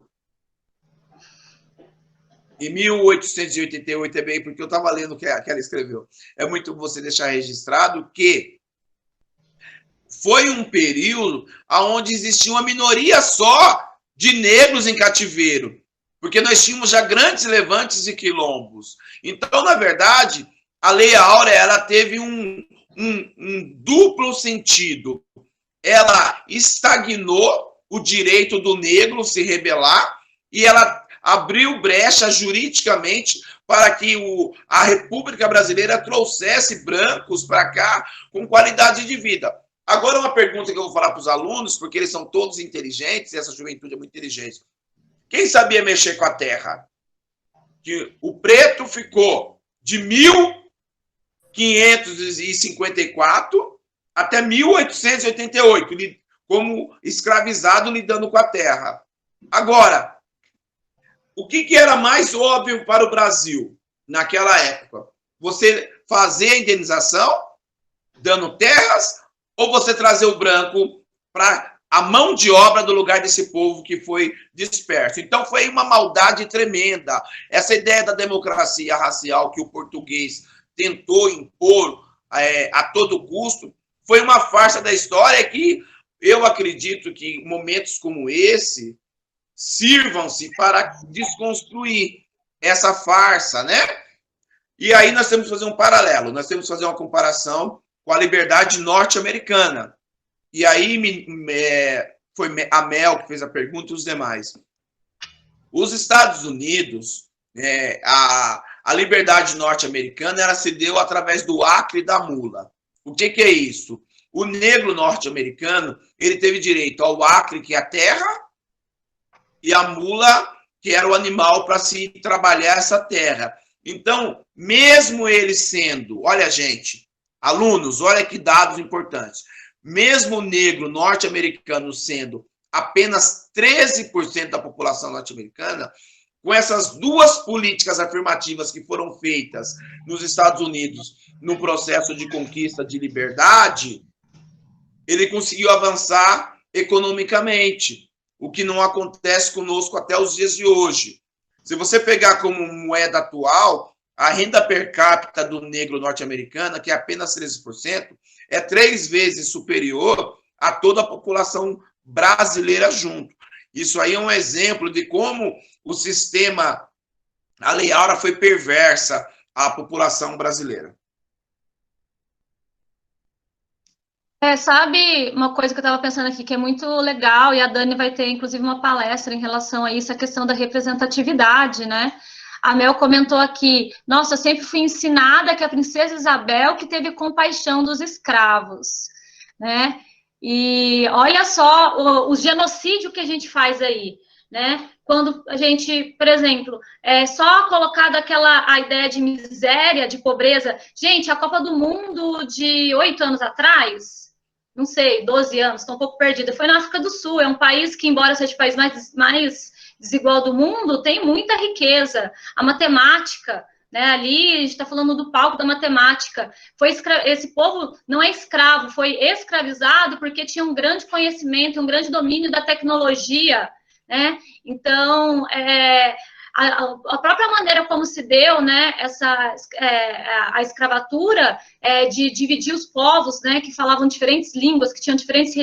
em 1888 é bem, porque eu estava lendo o que ela escreveu, é muito bom você deixar registrado que foi um período onde existia uma minoria só de negros em cativeiro, porque nós tínhamos já grandes levantes e quilombos. Então, na verdade, a Lei Áurea ela teve um duplo sentido. Ela estagnou o direito do negro se rebelar e ela abriu brecha juridicamente para que a República Brasileira trouxesse brancos para cá com qualidade de vida. Agora, uma pergunta que eu vou falar para os alunos, porque eles são todos inteligentes, e essa juventude é muito inteligente. Quem sabia mexer com a terra? Que o preto ficou de 1554 até 1888, como escravizado lidando com a terra. Agora, o que era mais óbvio para o Brasil naquela época? Você fazer a indenização, dando terras, ou você trazer o branco para a mão de obra do lugar desse povo que foi disperso? Então, foi uma maldade tremenda. Essa ideia da democracia racial que o português tentou impor a todo custo foi uma farsa da história que eu acredito que momentos como esse sirvam-se para desconstruir essa farsa, né? E aí nós temos que fazer um paralelo, nós temos que fazer uma comparação com a liberdade norte-americana. E aí foi a Mel que fez a pergunta e os demais. Os Estados Unidos, a liberdade norte-americana, ela se deu através do acre e da mula. O que é isso? O negro norte-americano, ele teve direito ao acre, que é a terra, e a mula, que era o animal para se trabalhar essa terra. Então, mesmo ele sendo, olha, gente, alunos, olha que dados importantes. Mesmo o negro norte-americano sendo apenas 13% da população norte-americana, com essas duas políticas afirmativas que foram feitas nos Estados Unidos no processo de conquista de liberdade, ele conseguiu avançar economicamente, o que não acontece conosco até os dias de hoje. Se você pegar como moeda atual, a renda per capita do negro norte-americano, que é apenas 13%, é 3 vezes superior a toda a população brasileira junto. Isso aí é um exemplo de como o sistema, a Lei Áurea foi perversa à população brasileira. Sabe uma coisa que eu estava pensando aqui que é muito legal, e a Dani vai ter, inclusive, uma palestra em relação a isso, a questão da representatividade, né? A Mel comentou aqui, nossa, eu sempre fui ensinada que a princesa Isabel que teve compaixão dos escravos, né? E olha só o genocídio que a gente faz aí, né? Quando a gente, por exemplo, só colocado a ideia de miséria, de pobreza. Gente, a Copa do Mundo de 8 anos atrás, não sei, 12 anos, estou um pouco perdida, foi na África do Sul, é um país que, embora seja o país mais desigual do mundo, tem muita riqueza. A matemática, né, ali a gente está falando do palco da matemática. Esse povo não é escravo, foi escravizado porque tinha um grande conhecimento, um grande domínio da tecnologia, né? Então, a própria maneira como se deu, né, a escravatura, de dividir os povos, né, que falavam diferentes línguas, que tinham diferentes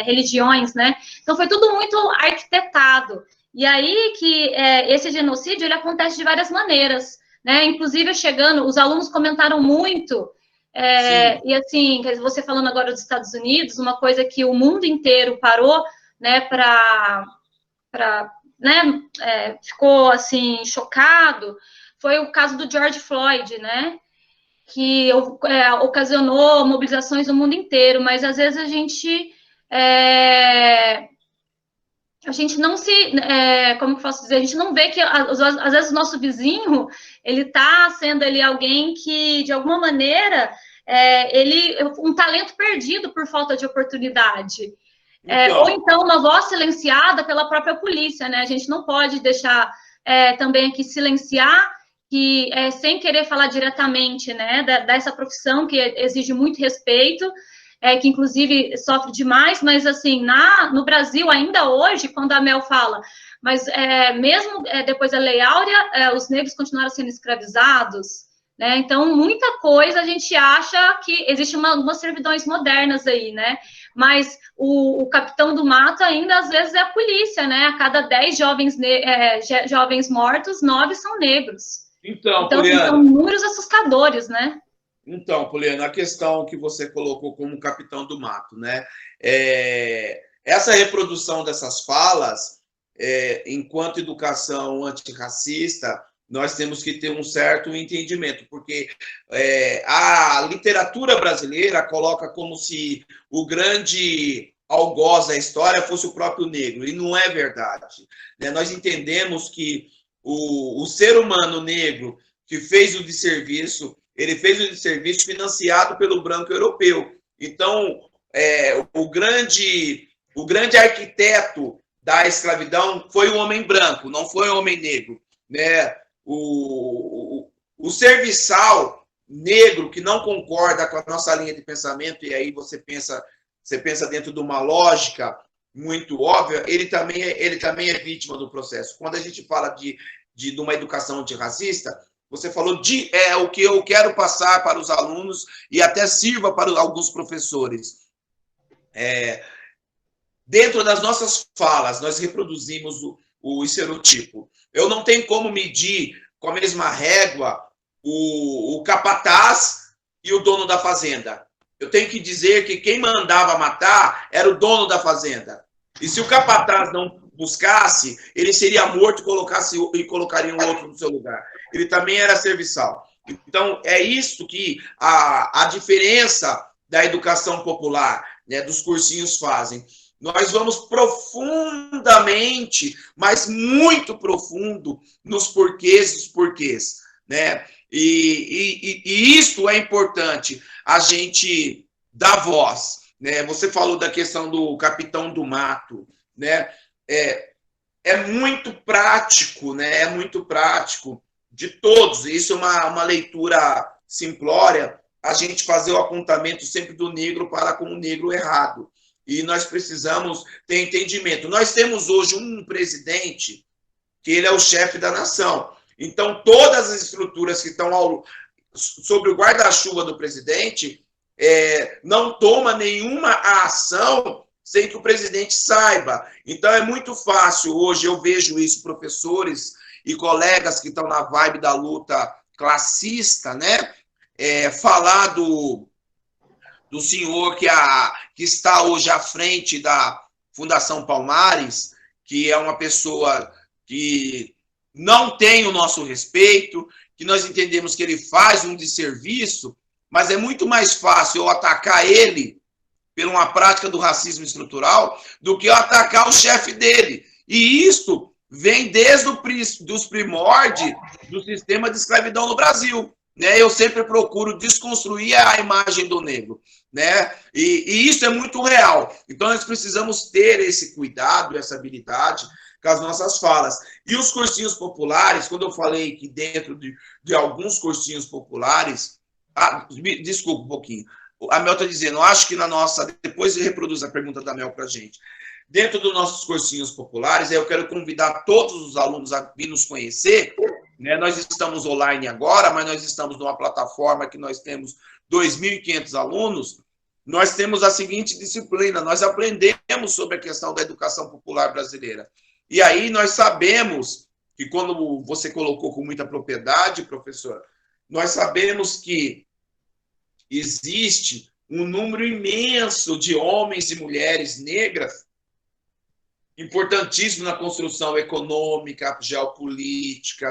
religiões, né? Então, foi tudo muito arquitetado. E aí que esse genocídio, ele acontece de várias maneiras, né? Inclusive, os alunos comentaram muito, e assim, você falando agora dos Estados Unidos, uma coisa que o mundo inteiro parou, né, né, ficou assim chocado, foi o caso do George Floyd, né, que ocasionou mobilizações no mundo inteiro, mas às vezes a gente não como eu posso dizer, a gente não vê que às vezes o nosso vizinho, ele está sendo ali alguém que, de alguma maneira, um talento perdido por falta de oportunidade. Ou então uma voz silenciada pela própria polícia, né? A gente não pode deixar também aqui silenciar, que sem querer falar diretamente, né, dessa profissão que exige muito respeito, que inclusive sofre demais, mas assim, no Brasil, ainda hoje, quando a Mel fala, mas mesmo depois da Lei Áurea, os negros continuaram sendo escravizados, né? Então, muita coisa a gente acha que existe algumas servidões modernas aí, né? Mas o capitão do mato ainda, às vezes, é a polícia, né? A cada 10 jovens mortos, 9 são negros. Então Poliana, são números assustadores, né? Então, Poliana, a questão que você colocou como capitão do mato, né? Essa reprodução dessas falas, enquanto educação antirracista, nós temos que ter um certo entendimento, porque a literatura brasileira coloca como se o grande algoz da história fosse o próprio negro, e não é verdade. Nós entendemos que o ser humano negro que fez o desserviço, ele fez o desserviço financiado pelo branco europeu. Então, o grande arquiteto da escravidão foi o homem branco, não foi o homem negro, né? O serviçal negro que não concorda com a nossa linha de pensamento, e aí você pensa dentro de uma lógica muito óbvia, ele também é vítima do processo. Quando a gente fala de uma educação antirracista, você falou o que eu quero passar para os alunos e até sirva para alguns professores. Dentro das nossas falas, nós reproduzimos o estereotipo. Eu não tenho como medir com a mesma régua o capataz e o dono da fazenda. Eu tenho que dizer que quem mandava matar era o dono da fazenda. E se o capataz não buscasse, ele seria morto e colocaria um outro no seu lugar. Ele também era serviçal. Então, é isso que a diferença da educação popular, né, dos cursinhos fazem. Nós vamos profundamente, mas muito profundo, nos porquês dos porquês, né? E isso é importante, a gente dar voz, né? Você falou da questão do capitão do mato, né? É muito prático, né? É muito prático de todos. Isso é uma leitura simplória, a gente fazer o apontamento sempre do negro para com o negro errado. E nós precisamos ter entendimento. Nós temos hoje um presidente que ele é o chefe da nação. Então, todas as estruturas que estão sobre o guarda-chuva do presidente não toma nenhuma ação sem que o presidente saiba. Então, é muito fácil. Hoje eu vejo isso, professores e colegas que estão na vibe da luta classista, né? Falar do senhor que está hoje à frente da Fundação Palmares, que é uma pessoa que não tem o nosso respeito, que nós entendemos que ele faz um desserviço, mas é muito mais fácil eu atacar ele por uma prática do racismo estrutural do que eu atacar o chefe dele. E isso vem desde os primórdios do sistema de escravidão no Brasil. Né? Eu sempre procuro desconstruir a imagem do negro. Né? E isso é muito real. Então, nós precisamos ter esse cuidado, essa habilidade com as nossas falas. E os cursinhos populares, quando eu falei que dentro de alguns cursinhos populares... desculpa um pouquinho. A Mel está dizendo, acho que na nossa... Depois reproduz a pergunta da Mel para a gente. Dentro dos nossos cursinhos populares, eu quero convidar todos os alunos a vir nos conhecer. Né? Nós estamos online agora, mas nós estamos numa plataforma que nós temos 2.500 alunos. Nós temos a seguinte disciplina, nós aprendemos sobre a questão da educação popular brasileira. E aí nós sabemos que, quando você colocou com muita propriedade, professor, nós sabemos que existe um número imenso de homens e mulheres negras importantíssimo na construção econômica, geopolítica,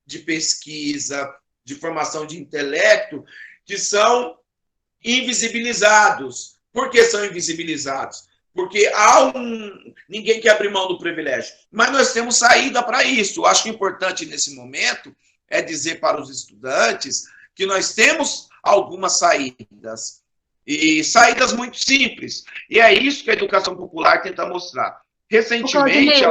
de pesquisa, de formação de intelecto, que são invisibilizados. Por que são invisibilizados? Porque ninguém quer abrir mão do privilégio. Mas nós temos saída para isso. Eu acho que o importante nesse momento é dizer para os estudantes que nós temos algumas saídas. E saídas muito simples. E é isso que a educação popular tenta mostrar. Recentemente,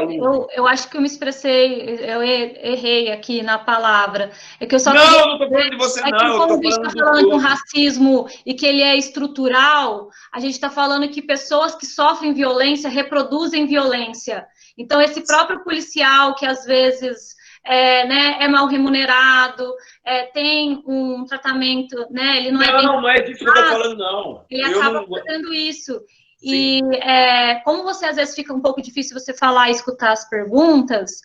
eu acho que eu me expressei, eu errei aqui na palavra. É que eu só não estou falando de você, não. Como a gente está falando de um racismo e que ele é estrutural, a gente está falando que pessoas que sofrem violência reproduzem violência. Então, esse próprio policial que às vezes é mal remunerado, tem um tratamento, né? Ele não é não é disso que eu estou falando, não. Ele acaba fazendo isso. E como você às vezes fica um pouco difícil você falar e escutar as perguntas,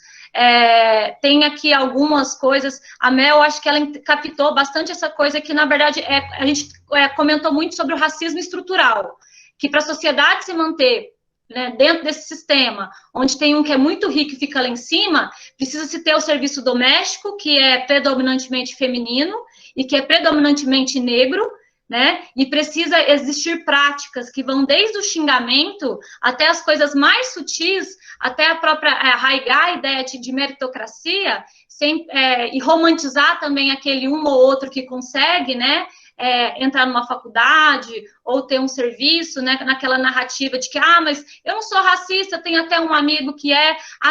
tem aqui algumas coisas. A Mel, acho que ela captou bastante essa coisa que, na verdade, a gente comentou muito sobre o racismo estrutural, que para a sociedade se manter né, dentro desse sistema, onde tem um que é muito rico e fica lá em cima, precisa-se ter o serviço doméstico, que é predominantemente feminino e que é predominantemente negro, né? E precisa existir práticas que vão desde o xingamento até as coisas mais sutis, até a própria arraigar a ideia de meritocracia, e romantizar também aquele um ou outro que consegue, né? Entrar numa faculdade ou ter um serviço, né, naquela narrativa de que, mas eu não sou racista, eu tenho até um amigo que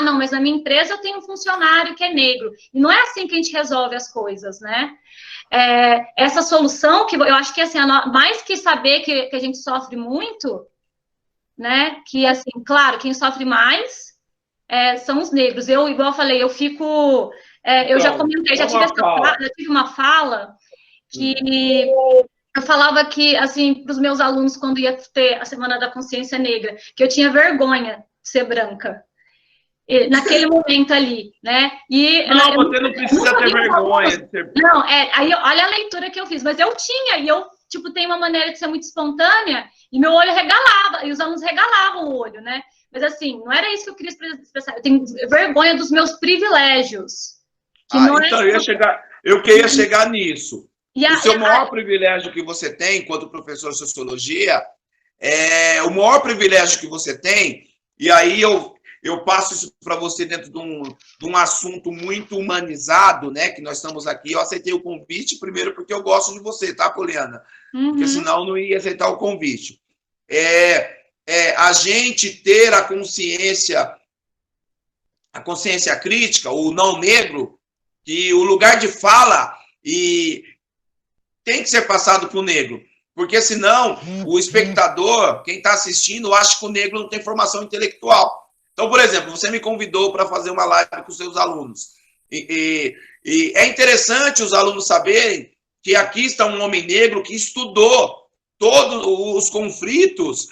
não, mas na minha empresa eu tenho um funcionário que é negro. E não é assim que a gente resolve as coisas, né? Essa solução, que eu acho que, assim, mais que saber que a gente sofre muito, né, que, assim, claro, quem sofre mais são os negros. Igual eu falei, eu fico... eu já comentei, já tive uma fala que eu falava que, assim, para os meus alunos, quando ia ter a Semana da Consciência Negra, que eu tinha vergonha de ser branca. Naquele momento ali, né? Não, você não precisa ter vergonha de ser... Não, aí olha a leitura que eu fiz, mas eu tinha, e eu, tipo, tenho uma maneira de ser muito espontânea, e meu olho regalava, e os alunos regalavam o olho, né? Mas, assim, não era isso que eu queria expressar, eu tenho vergonha dos meus privilégios. Então, eu queria chegar nisso. O seu maior privilégio que você tem, enquanto professor de sociologia, o maior privilégio que você tem, e aí eu passo isso para você dentro de um assunto muito humanizado, né? Que nós estamos aqui. Eu aceitei o convite, primeiro, porque eu gosto de você, tá, Poliana? Porque senão eu não ia aceitar o convite. A gente ter a consciência crítica, o não negro, que o lugar de fala tem que ser passado para o negro. Porque senão o espectador, quem está assistindo, acha que o negro não tem formação intelectual. Então, por exemplo, você me convidou para fazer uma live com os seus alunos. E é interessante os alunos saberem que aqui está um homem negro que estudou todos os conflitos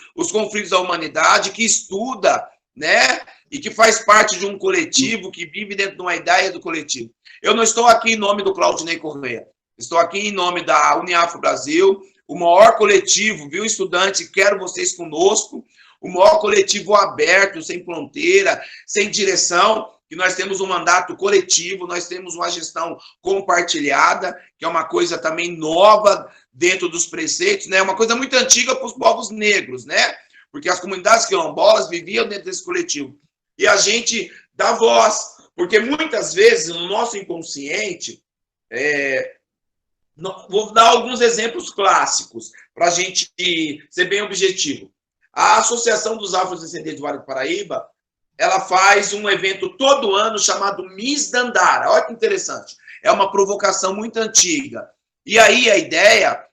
da humanidade, que estuda, né? E que faz parte de um coletivo, que vive dentro de uma ideia do coletivo. Eu não estou aqui em nome do Claudinei Corrêa. Estou aqui em nome da Uniafro Brasil, o maior coletivo, viu, estudante? Quero vocês conosco. O maior coletivo aberto, sem fronteira, sem direção, que nós temos um mandato coletivo, nós temos uma gestão compartilhada, que é uma coisa também nova dentro dos preceitos, né? Uma coisa muito antiga para os povos negros, né? Porque as comunidades quilombolas viviam dentro desse coletivo. E a gente dá voz, porque muitas vezes no nosso inconsciente, vou dar alguns exemplos clássicos para a gente ser bem objetivo. A Associação dos Afrodescendentes do Vale do Paraíba, ela faz um evento todo ano chamado Miss Dandara. Olha que interessante. É uma provocação muito antiga. E aí a ideia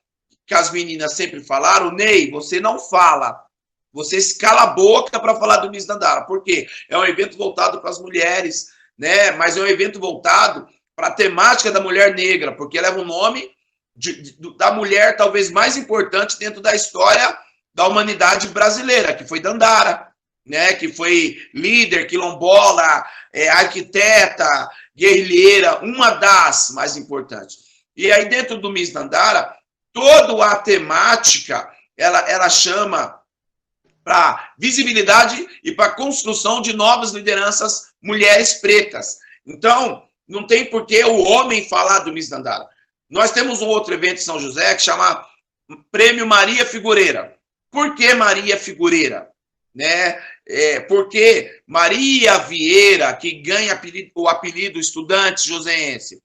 que as meninas sempre falaram, Ney, você não fala. Você se cala a boca para falar do Miss Dandara. Por quê? É um evento voltado para as mulheres, né? Mas é um evento voltado para a temática da mulher negra, porque leva o nome da mulher talvez mais importante dentro da história da humanidade brasileira, que foi Dandara, né? Que foi líder, quilombola, arquiteta, guerrilheira, uma das mais importantes. E aí dentro do Miss Dandara, toda a temática, ela chama para visibilidade e para construção de novas lideranças mulheres pretas. Então, não tem por que o homem falar do Miss Dandara. Nós temos um outro evento em São José que chama Prêmio Maria Figureira. Por que Maria Figureira? Né? Porque Maria Vieira, que ganha o apelido estudante joseense,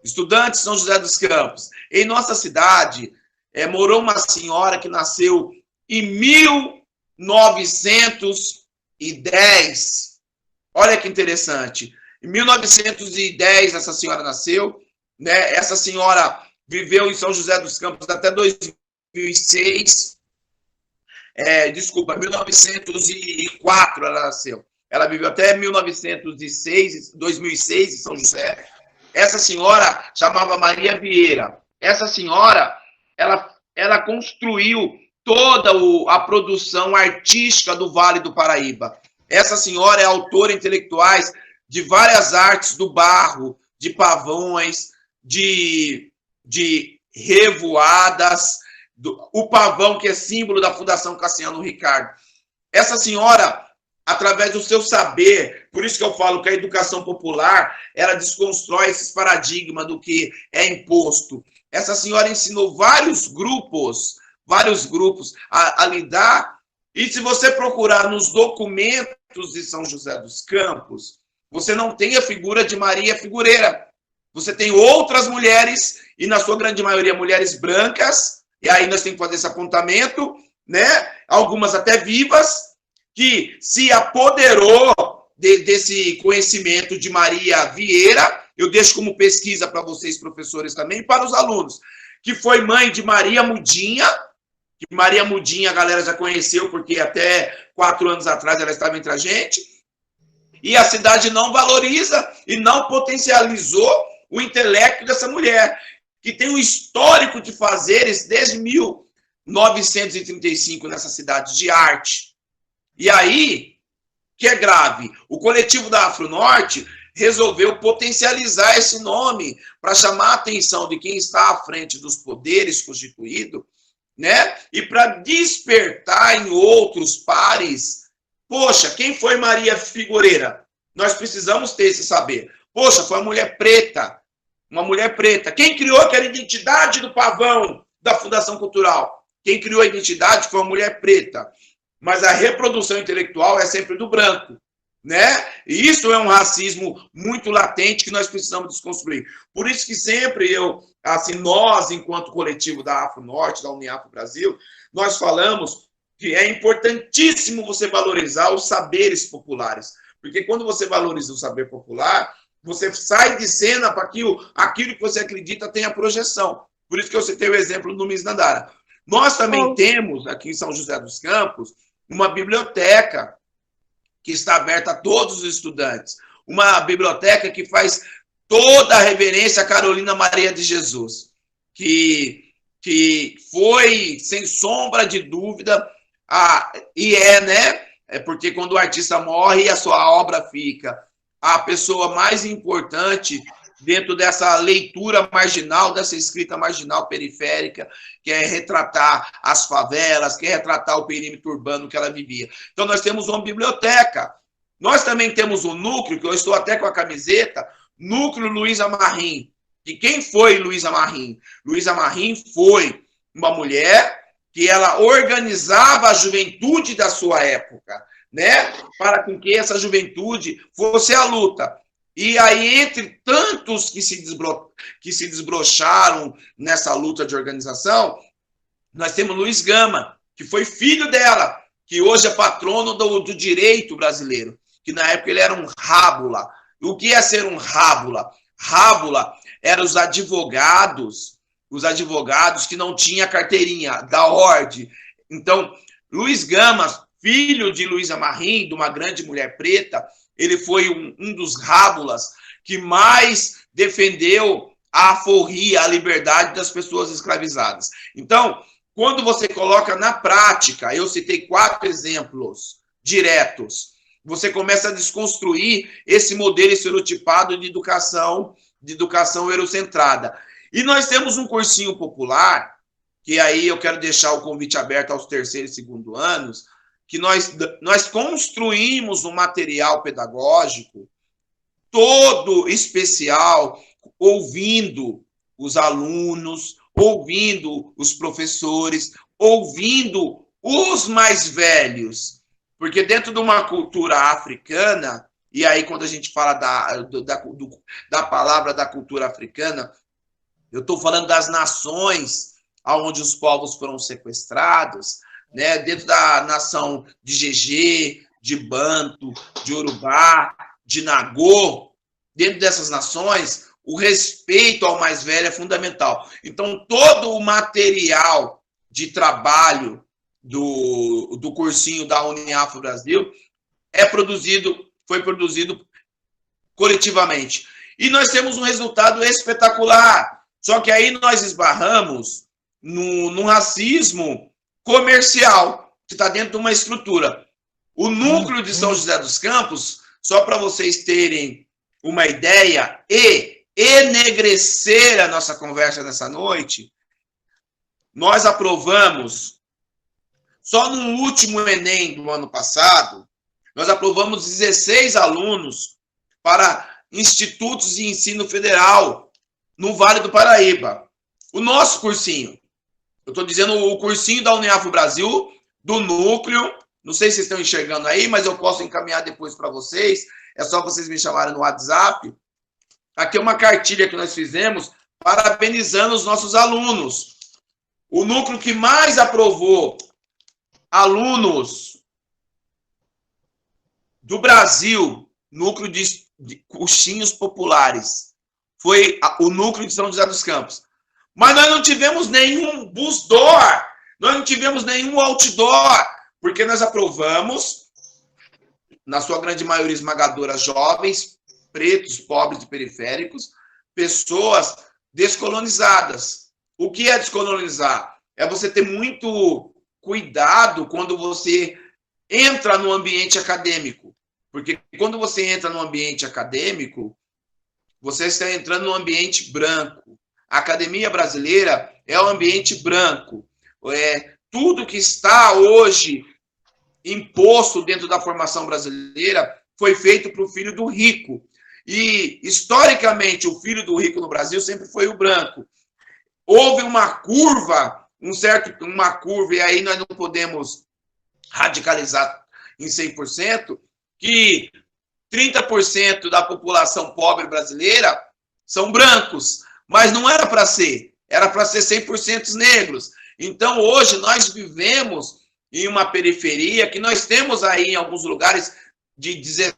estudante São José dos Campos, em nossa cidade, morou uma senhora que nasceu em 1910. Olha que interessante. Em 1910, essa senhora nasceu, né? Essa senhora viveu em São José dos Campos até 2006. 1904 ela nasceu. Ela viveu até 2006 em São José. Essa senhora chamava Maria Vieira. Essa senhora, ela construiu toda a produção artística do Vale do Paraíba. Essa senhora é autora intelectuais de várias artes do barro, de pavões, de revoadas, o pavão, que é símbolo da Fundação Cassiano Ricardo. Essa senhora, através do seu saber, por isso que eu falo que a educação popular, ela desconstrói esses paradigmas do que é imposto. Essa senhora ensinou vários grupos a lidar, e se você procurar nos documentos de São José dos Campos, você não tem a figura de Maria Figureira. Você tem outras mulheres, e na sua grande maioria mulheres brancas, e aí nós temos que fazer esse apontamento, né? Algumas até vivas, que se apoderou desse conhecimento de Maria Vieira. Eu deixo como pesquisa para vocês, professores, também, para os alunos, que foi mãe de Maria Mudinha, que Maria Mudinha a galera já conheceu, porque até 4 anos atrás ela estava entre a gente, e a cidade não valoriza e não potencializou o intelecto dessa mulher, que tem um histórico de fazeres desde 1935 nessa cidade de arte. E aí, que é grave, o coletivo da Afro-Norte resolveu potencializar esse nome para chamar a atenção de quem está à frente dos poderes constituídos, né? E para despertar em outros pares. Poxa, quem foi Maria Figureira? Nós precisamos ter esse saber. Poxa, foi uma mulher preta. Uma mulher preta. Quem criou aquela identidade do pavão da Fundação Cultural? Quem criou a identidade foi uma mulher preta. Mas a reprodução intelectual é sempre do branco, né? E isso é um racismo muito latente que nós precisamos desconstruir. Por isso que sempre nós, enquanto coletivo da Afro-Norte, da Uniafro Brasil, nós falamos que é importantíssimo você valorizar os saberes populares. Porque quando você valoriza o saber popular, você sai de cena para que aquilo que você acredita tenha projeção. Por isso que eu citei o exemplo do Miss Nandara. Nós também temos, aqui em São José dos Campos, uma biblioteca que está aberta a todos os estudantes. Uma biblioteca que faz toda a reverência a Carolina Maria de Jesus, que foi, sem sombra de dúvida, né? É porque quando o artista morre, a sua obra fica. A pessoa mais importante dentro dessa leitura marginal, dessa escrita marginal periférica, que é retratar as favelas, que é retratar o perímetro urbano que ela vivia. Então, nós temos uma biblioteca. Nós também temos um núcleo, que eu estou até com a camiseta, Núcleo Luísa Marim. E quem foi Luísa Marim? Luísa Marim foi uma mulher que ela organizava a juventude da sua época, né? Para que essa juventude fosse a luta. E aí, entre tantos que se desbrocharam nessa luta de organização, nós temos Luiz Gama, que foi filho dela, que hoje é patrono do direito brasileiro, que na época ele era um rábula. O que é ser um rábula? Rábula eram os advogados que não tinham carteirinha da ordem. Então, Luiz Gama, filho de Luísa Marim, de uma grande mulher preta, ele foi um dos rábulas que mais defendeu a aforria, a liberdade das pessoas escravizadas. Então, quando você coloca na prática, eu citei 4 exemplos diretos, você começa a desconstruir esse modelo estereotipado de educação eurocentrada. E nós temos um cursinho popular, que aí eu quero deixar o convite aberto aos 3º e 2º anos, que nós construímos um material pedagógico todo especial, ouvindo os alunos, ouvindo os professores, ouvindo os mais velhos. Porque dentro de uma cultura africana, e aí quando a gente fala da palavra da cultura africana, eu estou falando das nações onde os povos foram sequestrados, né? Dentro da nação de Jeje, de Banto, de Urubá, de Nagô, dentro dessas nações, o respeito ao mais velho é fundamental. Então, todo o material de trabalho do cursinho da Uniafro Brasil foi produzido coletivamente. E nós temos um resultado espetacular. Só que aí nós esbarramos no racismo comercial, que está dentro de uma estrutura. O núcleo de São José dos Campos, só para vocês terem uma ideia e enegrecer a nossa conversa nessa noite, nós aprovamos Só no último Enem do ano passado, nós aprovamos 16 alunos para institutos de ensino federal no Vale do Paraíba. O nosso cursinho, eu estou dizendo o cursinho da Uniafro Brasil, do núcleo, não sei se vocês estão enxergando aí, mas eu posso encaminhar depois para vocês, é só vocês me chamarem no WhatsApp. Aqui é uma cartilha que nós fizemos parabenizando os nossos alunos. O núcleo que mais aprovou alunos do Brasil, núcleo de cursinhos populares, foi o núcleo de São José dos Campos. Mas nós não tivemos nenhum bus door, nós não tivemos nenhum outdoor, porque nós aprovamos, na sua grande maioria esmagadora, jovens, pretos, pobres e periféricos, pessoas descolonizadas. O que é descolonizar? É você ter muito cuidado quando você entra no ambiente acadêmico. Porque quando você entra no ambiente acadêmico, você está entrando no ambiente branco. A academia brasileira é um ambiente branco. Tudo que está hoje imposto dentro da formação brasileira foi feito para o filho do rico. E, historicamente, o filho do rico no Brasil sempre foi o branco. Houve uma curva, uma curva, e aí nós não podemos radicalizar em 100%, que 30% da população pobre brasileira são brancos, mas não era para ser, era para ser 100% negros. Então, hoje, nós vivemos em uma periferia que nós temos aí, em alguns lugares, de 17%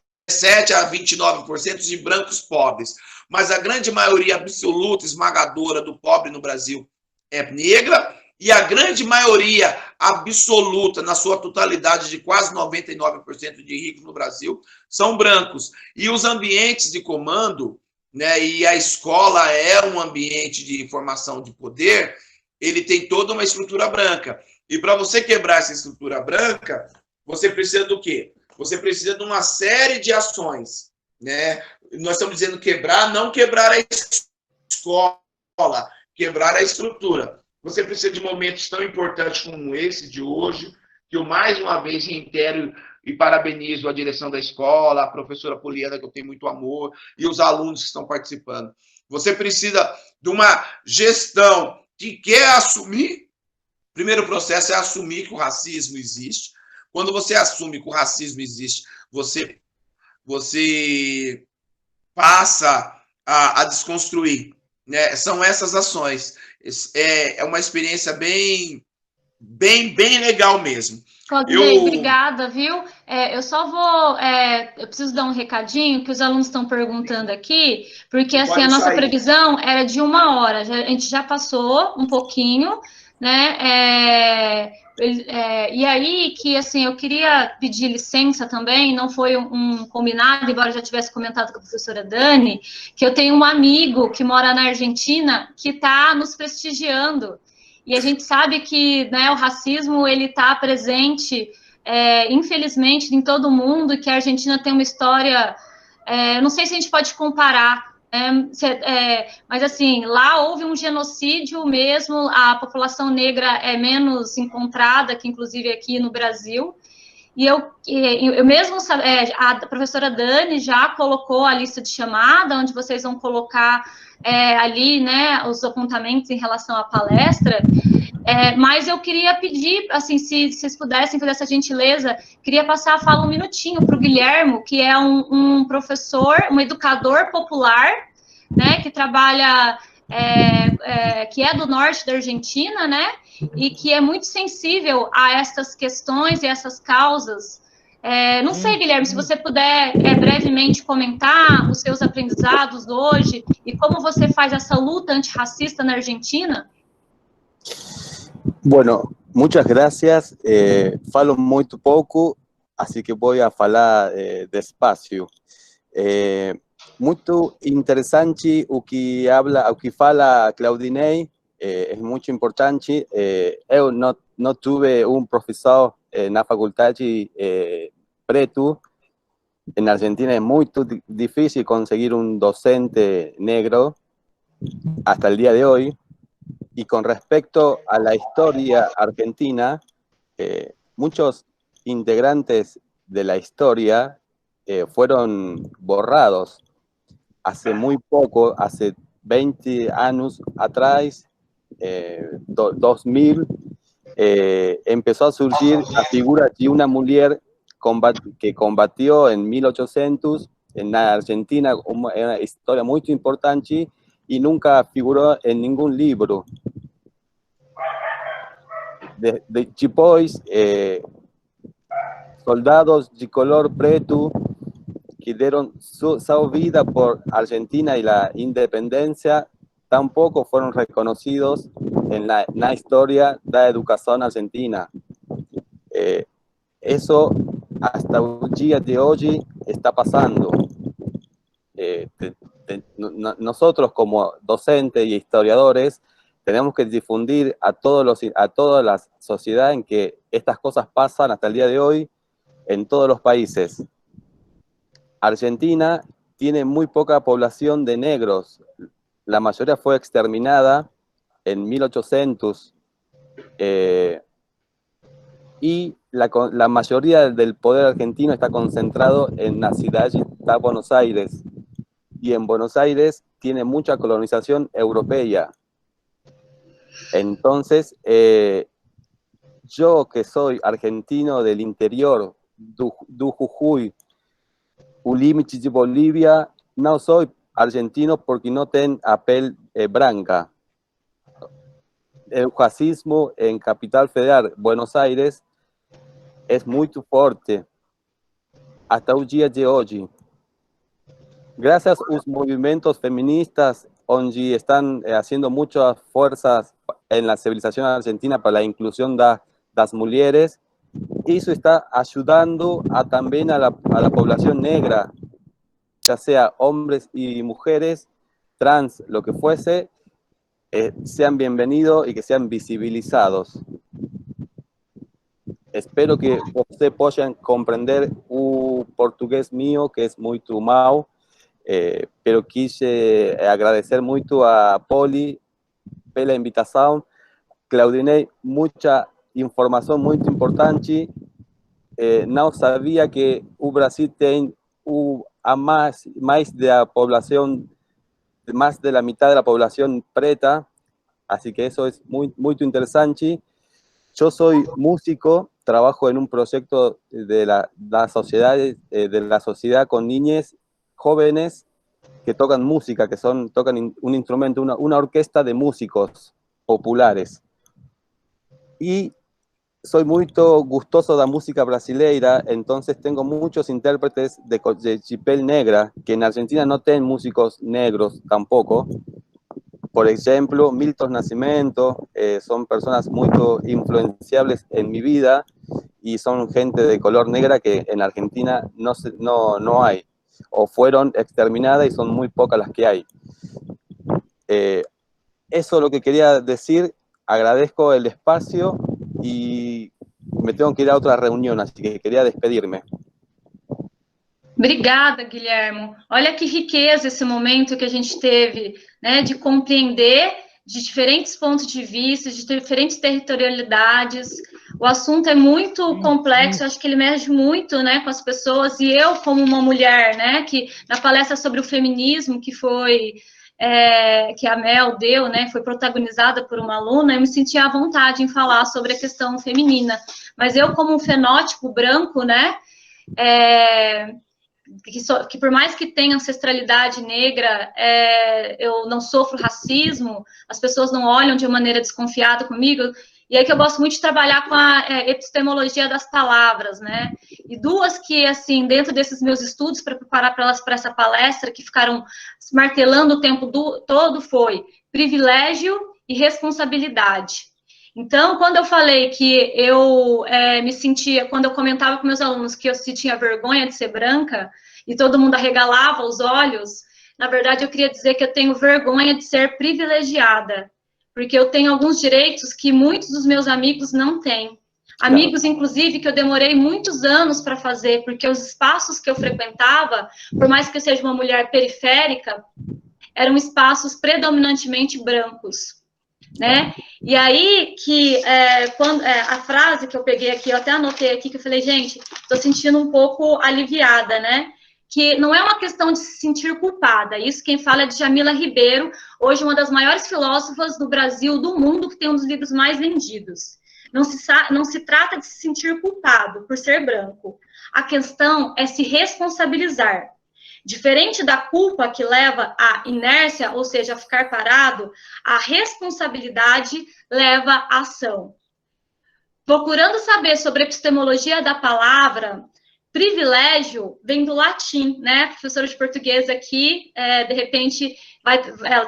a 29% de brancos pobres. Mas a grande maioria absoluta, esmagadora do pobre no Brasil é negra, e a grande maioria absoluta, na sua totalidade de quase 99% de ricos no Brasil, são brancos. E os ambientes de comando, né, e a escola é um ambiente de formação de poder, ele tem toda uma estrutura branca. E para você quebrar essa estrutura branca, você precisa do quê? Você precisa de uma série de ações, né? Nós estamos dizendo quebrar, não quebrar a escola, quebrar a estrutura. Você precisa de momentos tão importantes como esse de hoje, que eu mais uma vez reitero e parabenizo a direção da escola, a professora Poliana, que eu tenho muito amor, e os alunos que estão participando. Você precisa de uma gestão que quer assumir. O primeiro processo é assumir que o racismo existe. Quando você assume que o racismo existe, você passa a desconstruir, né? São essas ações. É uma experiência bem legal mesmo. Claudinei, obrigada, viu? Eu só vou... eu preciso dar um recadinho que os alunos estão perguntando aqui, porque assim, a nossa previsão era de 1 hora, a gente já passou um pouquinho, né? E aí que, assim, eu queria pedir licença também, não foi um combinado, embora eu já tivesse comentado com a professora Dani, que eu tenho um amigo que mora na Argentina que está nos prestigiando. E a gente sabe que, né, o racismo ele está presente, infelizmente, em todo mundo, e que a Argentina tem uma história, não sei se a gente pode comparar, mas assim, lá houve um genocídio mesmo, a população negra é menos encontrada, que inclusive aqui no Brasil. E eu mesmo, a professora Dani já colocou a lista de chamada, onde vocês vão colocar ali, né, os apontamentos em relação à palestra, mas eu queria pedir, assim, se vocês pudessem fazer essa gentileza, queria passar a fala um minutinho para o Guilhermo, que é um professor, um educador popular, né, que trabalha, que é do norte da Argentina, né, e que é muito sensível a essas questões e essas causas. Não sei, Guilherme, se você puder brevemente comentar os seus aprendizados hoje e como você faz essa luta antirracista na Argentina. Bueno, muchas gracias. Falo muito pouco, assim que vou falar despacio. Muito interessante o que fala Claudinei, é muito importante. Eu não tive professor na faculdade preto. Na Argentina é muito difícil conseguir docente negro hasta el día de hoy. Y con respecto a la historia argentina, muchos integrantes de la historia fueron borrados. Hace muy poco, hace 20 años atrás, 2000, empezó a surgir la figura de una mujer que combatió en 1800 en la Argentina, una historia muy importante y nunca figuró en ningún libro. Depois, soldados de color preto que dieron su vida por Argentina y la independencia, tampoco fueron reconocidos en la historia de la educación argentina. Eso hasta el día de hoy está pasando. Nosotros como docentes y historiadores tenemos que difundir a toda la sociedad en que estas cosas pasan hasta el día de hoy en todos los países. Argentina tiene muy poca población de negros. La mayoría fue exterminada en 1800 y la mayoría del poder argentino está concentrado en la ciudad de Buenos Aires. Y en Buenos Aires tiene mucha colonización europea. Entonces, yo que soy argentino del interior, do Jujuy, o límite de Bolivia, no soy argentino porque no tengo a piel branca. El racismo en Capital Federal, Buenos Aires, es muy fuerte hasta el día de hoy. Gracias a los movimientos feministas, donde están haciendo muchas fuerzas en la civilización argentina para la inclusión de las mujeres, eso está ayudando también a la población negra, ya sea hombres y mujeres, trans, lo que fuese, sean bienvenidos y que sean visibilizados. Espero que ustedes puedan comprender el portugués mío, que es muy mau, pero quise agradecer mucho a Poli pela invitación. Claudinei, mucha información muy importante. No sabía que el Brasil tiene más de la población, más de la mitad de la población preta, así que eso es muy interesante. Yo soy músico, trabajo en un proyecto de la sociedad con niñas jóvenes que tocan música, tocan un instrumento, una orquesta de músicos populares. Y soy muy gustoso de la música brasileira, entonces tengo muchos intérpretes de chipel negra, que en Argentina no tienen músicos negros tampoco. Por ejemplo, Milton Nascimento, son personas muy influenciables en mi vida y son gente de color negra que en Argentina no hay, o fueron exterminadas y son muy pocas las que hay. Eso es lo que quería decir. Agradezco el espacio y me tengo que ir a otra reunión, así que queria despedir-me. Obrigada, Guilhermo. Olha que riqueza esse momento que a gente teve, né, de compreender de diferentes pontos de vista, de diferentes territorialidades. O assunto é muito complexo, acho que ele mexe muito, né, com as pessoas, e eu, como uma mulher, né, que na palestra sobre o feminismo, que foi... que a Mel deu, né, foi protagonizada por uma aluna, eu me senti à vontade em falar sobre a questão feminina. Mas eu, como um fenótipo branco, né, que por mais que tenha ancestralidade negra, eu não sofro racismo, as pessoas não olham de maneira desconfiada comigo, e aí que eu gosto muito de trabalhar com a epistemologia das palavras, né? E duas que, assim, dentro desses meus estudos, para preparar para essa palestra, que ficaram martelando o tempo todo, foi privilégio e responsabilidade. Então, quando eu falei que eu me sentia, quando eu comentava com meus alunos que eu sentia vergonha de ser branca, e todo mundo arregalava os olhos, na verdade, eu queria dizer que eu tenho vergonha de ser privilegiada, porque eu tenho alguns direitos que muitos dos meus amigos não têm. Amigos, inclusive, que eu demorei muitos anos para fazer, porque os espaços que eu frequentava, por mais que eu seja uma mulher periférica, eram espaços predominantemente brancos. né? E aí que quando a frase que eu peguei aqui, eu até anotei aqui, que eu falei, gente, estou sentindo um pouco aliviada, né? Que não é uma questão de se sentir culpada. Isso quem fala é de Jamila Ribeiro, hoje uma das maiores filósofas do Brasil, do mundo, que tem um dos livros mais vendidos. Não se trata de se sentir culpado por ser branco. A questão é se responsabilizar. Diferente da culpa que leva à inércia, ou seja, a ficar parado, a responsabilidade leva à ação. Procurando saber sobre a epistemologia da palavra, privilégio vem do latim, né? Professora de português aqui, de repente,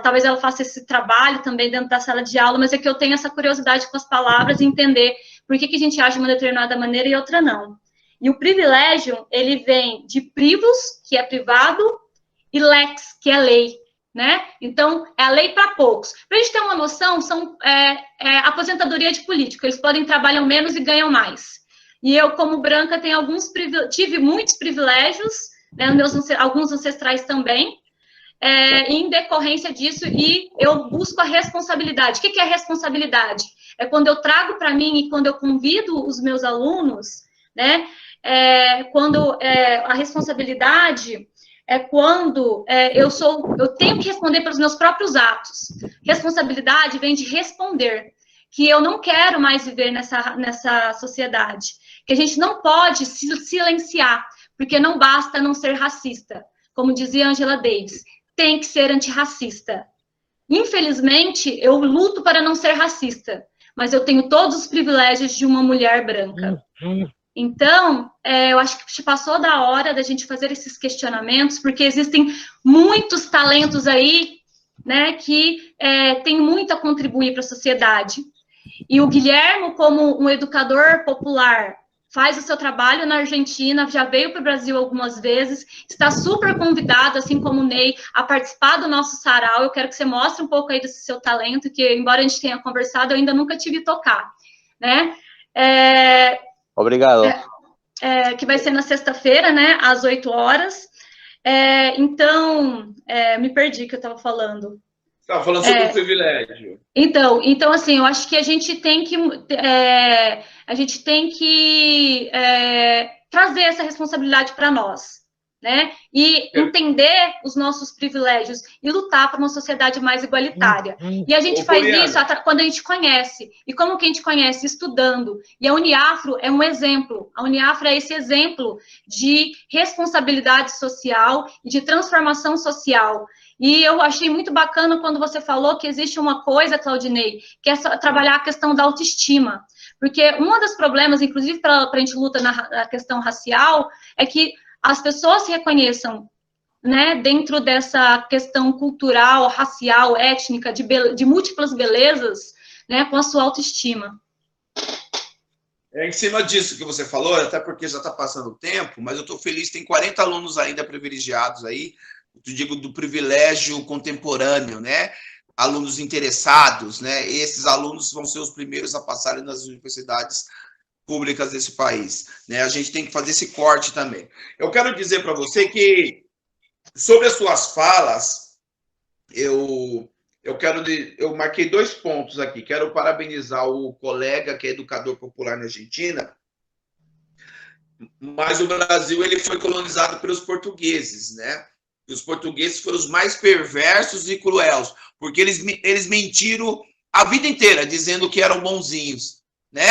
talvez ela faça esse trabalho também dentro da sala de aula, mas é que eu tenho essa curiosidade com as palavras e entender por que a gente age de uma determinada maneira e outra não. E o privilégio, ele vem de privus, que é privado, e lex, que é lei, né? Então, é a lei para poucos. Para a gente ter uma noção, são aposentadoria de político, eles podem trabalhar menos e ganham mais. E eu, como branca, tive muitos privilégios, né, alguns ancestrais também, em decorrência disso, e eu busco a responsabilidade. O que é a responsabilidade? É quando eu trago para mim e quando eu convido os meus alunos, né, a responsabilidade é quando eu tenho que responder pelos meus próprios atos. Responsabilidade vem de responder, que eu não quero mais viver nessa sociedade, que a gente não pode se silenciar, porque não basta não ser racista, como dizia Angela Davis, tem que ser antirracista. Infelizmente, eu luto para não ser racista, mas eu tenho todos os privilégios de uma mulher branca. Então, eu acho que passou da hora da gente fazer esses questionamentos, porque existem muitos talentos aí, né, que têm muito a contribuir para a sociedade. E o Guilherme, como um educador popular, faz o seu trabalho na Argentina, já veio para o Brasil algumas vezes, está super convidado, assim como o Ney, a participar do nosso sarau. Eu quero que você mostre um pouco aí desse seu talento, que, embora a gente tenha conversado, eu ainda nunca tive tocar, né? Obrigado. Que vai ser na sexta-feira, né, às 8 horas. Então, me perdi que eu estava falando. Estava falando sobre o privilégio. Então, assim, eu acho que a gente tem que trazer essa responsabilidade para nós, né? E entender os nossos privilégios e lutar por uma sociedade mais igualitária. E a gente faz isso quando a gente conhece. E como que a gente conhece? Estudando. E a Uniafro é um exemplo. A Uniafro é esse exemplo de responsabilidade social e de transformação social. E eu achei muito bacana quando você falou que existe uma coisa, Claudinei, que é trabalhar a questão da autoestima. Porque um dos problemas, inclusive para a gente luta na questão racial, é que as pessoas se reconheçam, né, dentro dessa questão cultural, racial, étnica, de múltiplas belezas, né, com a sua autoestima. Em cima disso que você falou, até porque já está passando o tempo, mas eu estou feliz, tem 40 alunos ainda privilegiados aí, eu digo do privilégio contemporâneo, né? Alunos interessados, né? Esses alunos vão ser os primeiros a passarem nas universidades públicas desse país, né? A gente tem que fazer esse corte também. Eu quero dizer para você que, sobre as suas falas, eu marquei 2 pontos aqui. Quero parabenizar o colega que é educador popular na Argentina, mas o Brasil ele foi colonizado pelos portugueses, né? E os portugueses foram os mais perversos e cruéis, porque eles mentiram a vida inteira, dizendo que eram bonzinhos, né?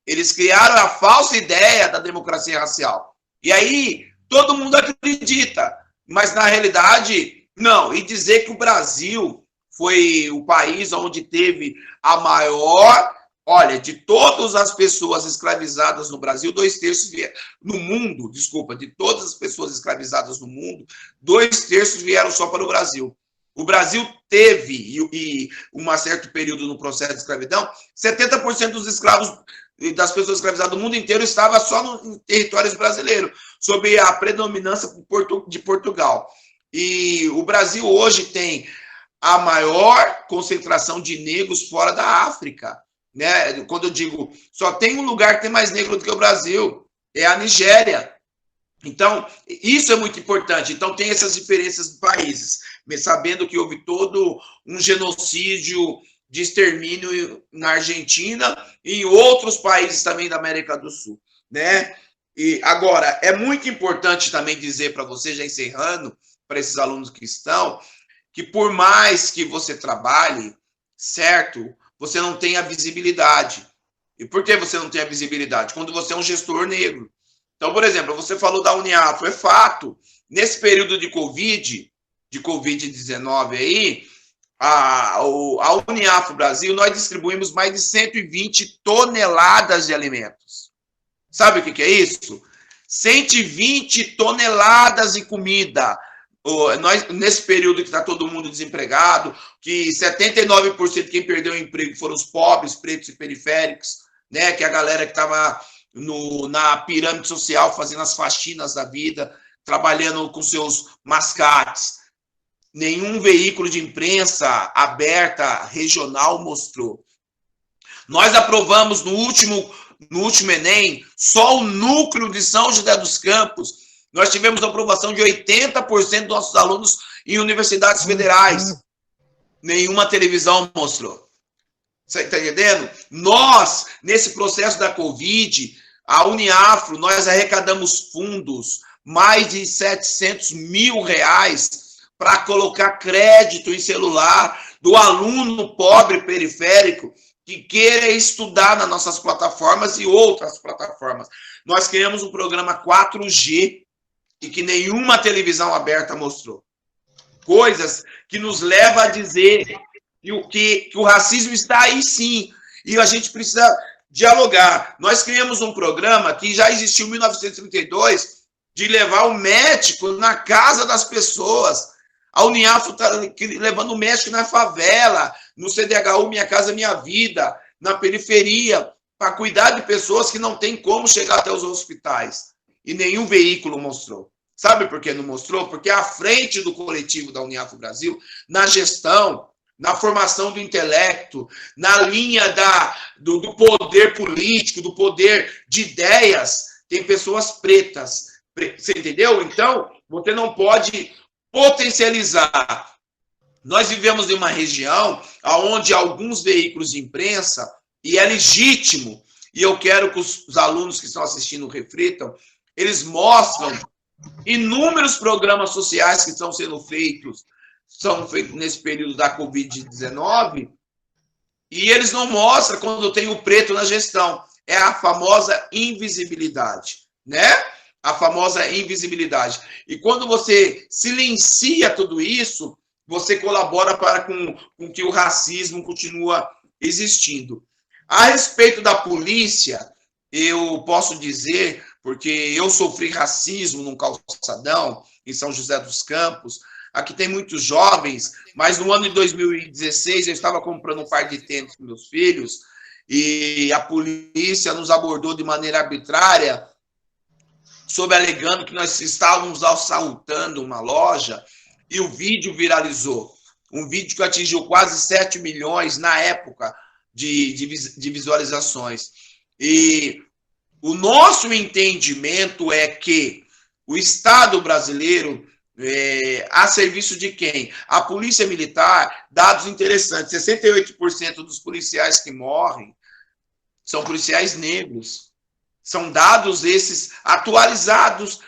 Eles criaram a falsa ideia da democracia racial. E aí, todo mundo acredita, mas na realidade, não. E dizer que o Brasil foi o país onde teve a maior... Olha, de todas as pessoas escravizadas no Brasil, 2/3 vieram no mundo, desculpa, de todas as pessoas escravizadas no mundo, 2/3 vieram só para o Brasil. O Brasil teve, e um certo período no processo de escravidão, 70% dos escravos, das pessoas escravizadas do mundo inteiro, estava só nos territórios brasileiros, sob a predominância de Portugal. E o Brasil hoje tem a maior concentração de negros fora da África. Né? Quando eu digo, só tem um lugar que tem mais negro do que o Brasil, é a Nigéria. Então, isso é muito importante. Então, tem essas diferenças de países, sabendo que houve todo um genocídio de extermínio na Argentina e em outros países também da América do Sul, né? E agora, é muito importante também dizer para você, já encerrando, para esses alunos que estão, que por mais que você trabalhe, certo, você não tem a visibilidade. E por que você não tem a visibilidade? Quando você é um gestor negro. Então, por exemplo, você falou da Uniafro, é fato, nesse período de Covid-19 aí, a Uniafro Brasil, nós distribuímos mais de 120 toneladas de alimentos. Sabe o que é isso? 120 toneladas de comida. Nós, nesse período que está todo mundo desempregado, que 79% de quem perdeu o emprego foram os pobres, pretos e periféricos, né? Que é a galera que estava na pirâmide social, fazendo as faxinas da vida, trabalhando com seus mascates. Nenhum veículo de imprensa aberta regional mostrou. Nós aprovamos no último Enem, só o núcleo de São José dos Campos, nós tivemos aprovação de 80% dos nossos alunos em universidades federais. Nenhuma televisão mostrou. Você está entendendo? Nós, nesse processo da Covid, a Uniafro, nós arrecadamos fundos, mais de 700 mil reais, para colocar crédito em celular do aluno pobre periférico que queira estudar nas nossas plataformas e outras plataformas. Nós criamos um programa 4G e que nenhuma televisão aberta mostrou. Coisas que nos levam a dizer que o racismo está aí sim, e a gente precisa dialogar. Nós criamos um programa que já existiu em 1932, de levar o médico na casa das pessoas. A Uniafro está levando o médico na favela, no CDHU Minha Casa Minha Vida, na periferia, para cuidar de pessoas que não têm como chegar até os hospitais. E nenhum veículo mostrou. Sabe por que não mostrou? Porque à frente do coletivo da Uniafro Brasil, na gestão, na formação do intelecto, na linha do poder político, do poder de ideias, tem pessoas pretas. Você entendeu? Então, você não pode potencializar. Nós vivemos em uma região onde alguns veículos de imprensa, e é legítimo, e eu quero que os alunos que estão assistindo reflitam, eles mostram inúmeros programas sociais que estão sendo feitos, são feitos nesse período da Covid-19, e eles não mostram quando tem o preto na gestão. É a famosa invisibilidade, né? A famosa invisibilidade. E quando você silencia tudo isso, você colabora para com que o racismo continue existindo. A respeito da polícia, eu posso dizer, porque eu sofri racismo num calçadão, em São José dos Campos, aqui tem muitos jovens, mas no ano de 2016 eu estava comprando um par de tênis para meus filhos e a polícia nos abordou de maneira arbitrária, alegando que nós estávamos assaltando uma loja, e o vídeo viralizou. Um vídeo que atingiu quase 7 milhões na época de visualizações. E o nosso entendimento é que o Estado brasileiro, a serviço de quem? A Polícia Militar, dados interessantes, 68% dos policiais que morrem são policiais negros. São dados esses atualizados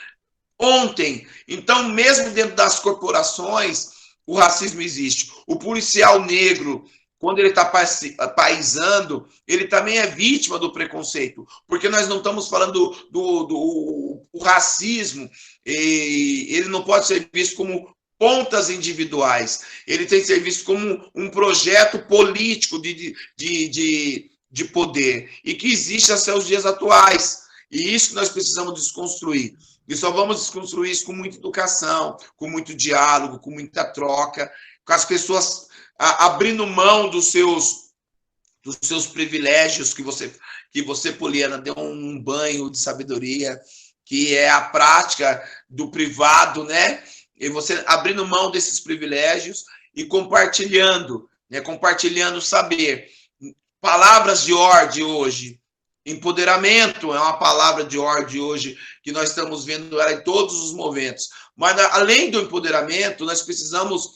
ontem. Então, mesmo dentro das corporações, o racismo existe. O policial negro, quando ele está paisando, ele também é vítima do preconceito, porque nós não estamos falando do racismo, ele não pode ser visto como pontas individuais, ele tem que ser visto como um projeto político de poder, e que existe até os dias atuais, e isso que nós precisamos desconstruir. E só vamos desconstruir isso com muita educação, com muito diálogo, com muita troca, com as pessoas abrindo mão dos seus privilégios, que você, Poliana, deu um banho de sabedoria, que é a prática do privado, né? E você abrindo mão desses privilégios e compartilhando, né? Compartilhando saber. Palavras de ordem hoje. Empoderamento é uma palavra de ordem hoje que nós estamos vendo ela em todos os momentos. Mas, além do empoderamento, nós precisamos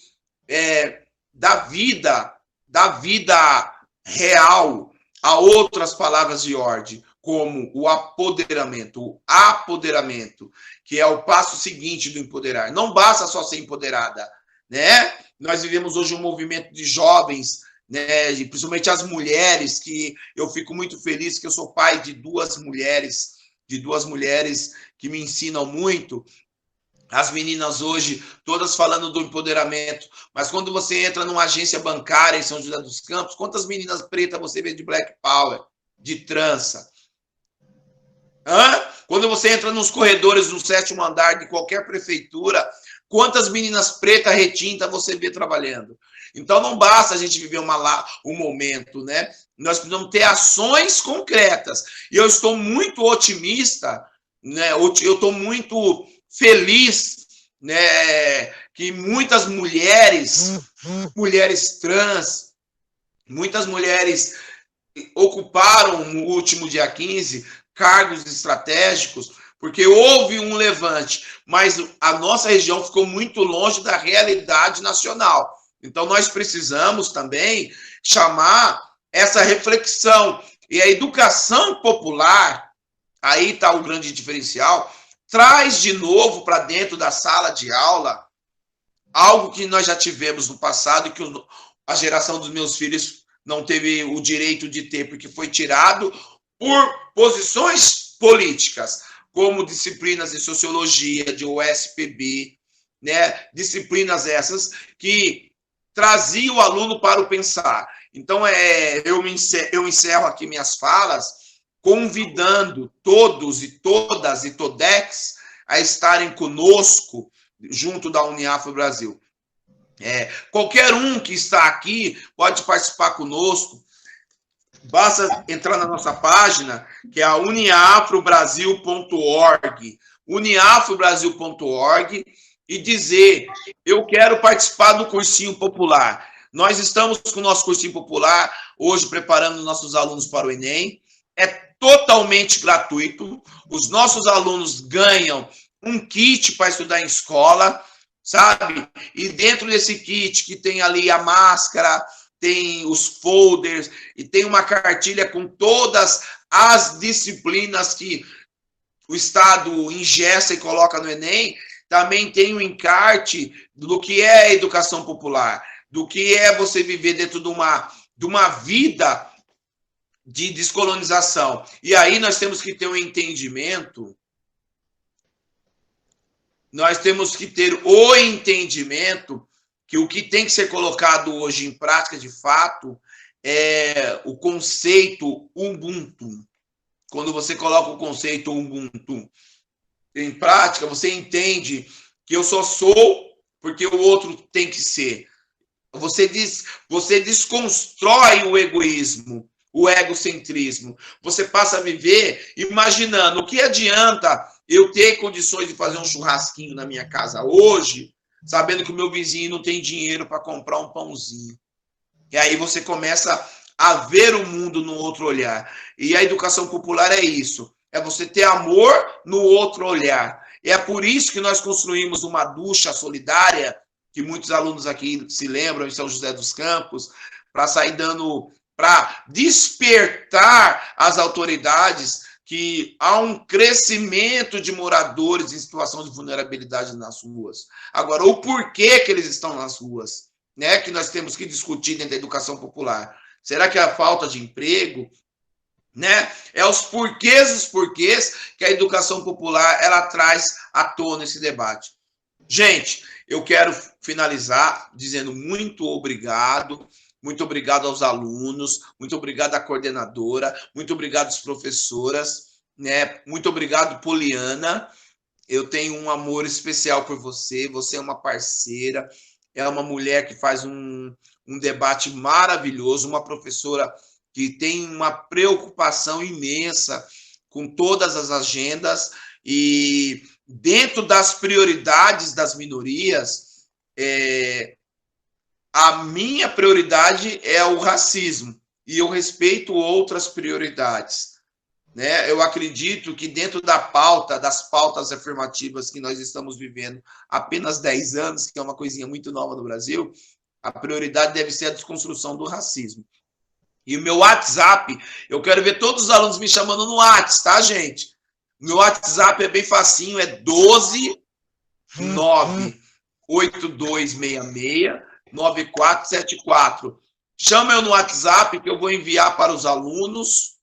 dar vida da vida real a outras palavras de ordem, como o apoderamento, que é o passo seguinte do empoderar. Não basta só ser empoderada, né? Nós vivemos hoje um movimento de jovens, né, principalmente as mulheres, que eu fico muito feliz que eu sou pai de duas mulheres que me ensinam muito. As meninas hoje, todas falando do empoderamento, mas quando você entra numa agência bancária em São José dos Campos, quantas meninas pretas você vê de Black Power, de trança? Quando você entra nos corredores do 7º andar de qualquer prefeitura, quantas meninas pretas retintas você vê trabalhando? Então, não basta a gente viver um momento, né? Nós precisamos ter ações concretas. E eu estou muito otimista, né? Eu estou muito feliz, né? Que muitas mulheres trans, muitas mulheres ocuparam no último dia 15 cargos estratégicos, porque houve um levante, mas a nossa região ficou muito longe da realidade nacional. Então, nós precisamos também chamar essa reflexão. E a educação popular, aí está o grande diferencial, traz de novo para dentro da sala de aula algo que nós já tivemos no passado e que a geração dos meus filhos não teve o direito de ter, porque foi tirado por posições políticas, como disciplinas de sociologia, de USPB, né? Disciplinas essas que traziam o aluno para o pensar. Então, eu encerro aqui minhas falas convidando todos e todas e todex a estarem conosco junto da Uniafro Brasil. Qualquer um que está aqui pode participar conosco. Basta entrar na nossa página, que é a uniafrobrasil.org, uniafrobrasil.org, e dizer, eu quero participar do cursinho popular. Nós estamos com o nosso cursinho popular, hoje preparando nossos alunos para o Enem. É totalmente gratuito. Os nossos alunos ganham um kit para estudar em escola, sabe? E dentro desse kit, que tem ali a máscara, tem os folders e tem uma cartilha com todas as disciplinas que o Estado ingesta e coloca no Enem. Também tem o encarte do que é a educação popular, do que é você viver dentro de uma vida de descolonização. E aí nós temos que ter um entendimento, que o que tem que ser colocado hoje em prática, de fato, é o conceito Ubuntu. Quando você coloca o conceito Ubuntu em prática, você entende que eu só sou porque o outro tem que ser. Você desconstrói o egoísmo, o egocentrismo. Você passa a viver imaginando o que adianta eu ter condições de fazer um churrasquinho na minha casa hoje, sabendo que o meu vizinho não tem dinheiro para comprar um pãozinho. E aí você começa a ver o mundo num outro olhar. E a educação popular é isso. É você ter amor no outro olhar. E é por isso que nós construímos uma ducha solidária, que muitos alunos aqui se lembram, em São José dos Campos, para despertar as autoridades que há um crescimento de moradores em situação de vulnerabilidade nas ruas. Agora, o porquê que eles estão nas ruas, né, que nós temos que discutir dentro da educação popular. Será que é a falta de emprego? Né? É os porquês que a educação popular ela traz à tona esse debate. Gente, eu quero finalizar dizendo muito obrigado aos alunos, muito obrigado à coordenadora, muito obrigado às professoras, né? Muito obrigado, Poliana. Eu tenho um amor especial por você, você é uma parceira, é uma mulher que faz um debate maravilhoso, uma professora que tem uma preocupação imensa com todas as agendas e dentro das prioridades das minorias, a minha prioridade é o racismo e eu respeito outras prioridades, né? Eu acredito que dentro das pautas afirmativas que nós estamos vivendo há apenas 10 anos, que é uma coisinha muito nova no Brasil, A prioridade deve ser a desconstrução do racismo. E o meu WhatsApp, eu quero ver todos os alunos me chamando no WhatsApp, tá, gente? O meu WhatsApp é bem facinho, é 12982669474. Chama eu no WhatsApp que eu vou enviar para os alunos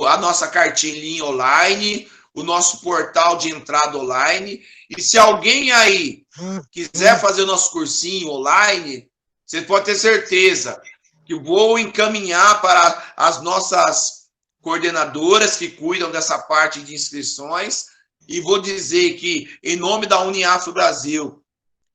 a nossa cartilhinha online, o nosso portal de entrada online. E se alguém aí quiser fazer o nosso cursinho online, você pode ter certeza que eu vou encaminhar para as nossas coordenadoras que cuidam dessa parte de inscrições e vou dizer que, em nome da Uniafro Brasil,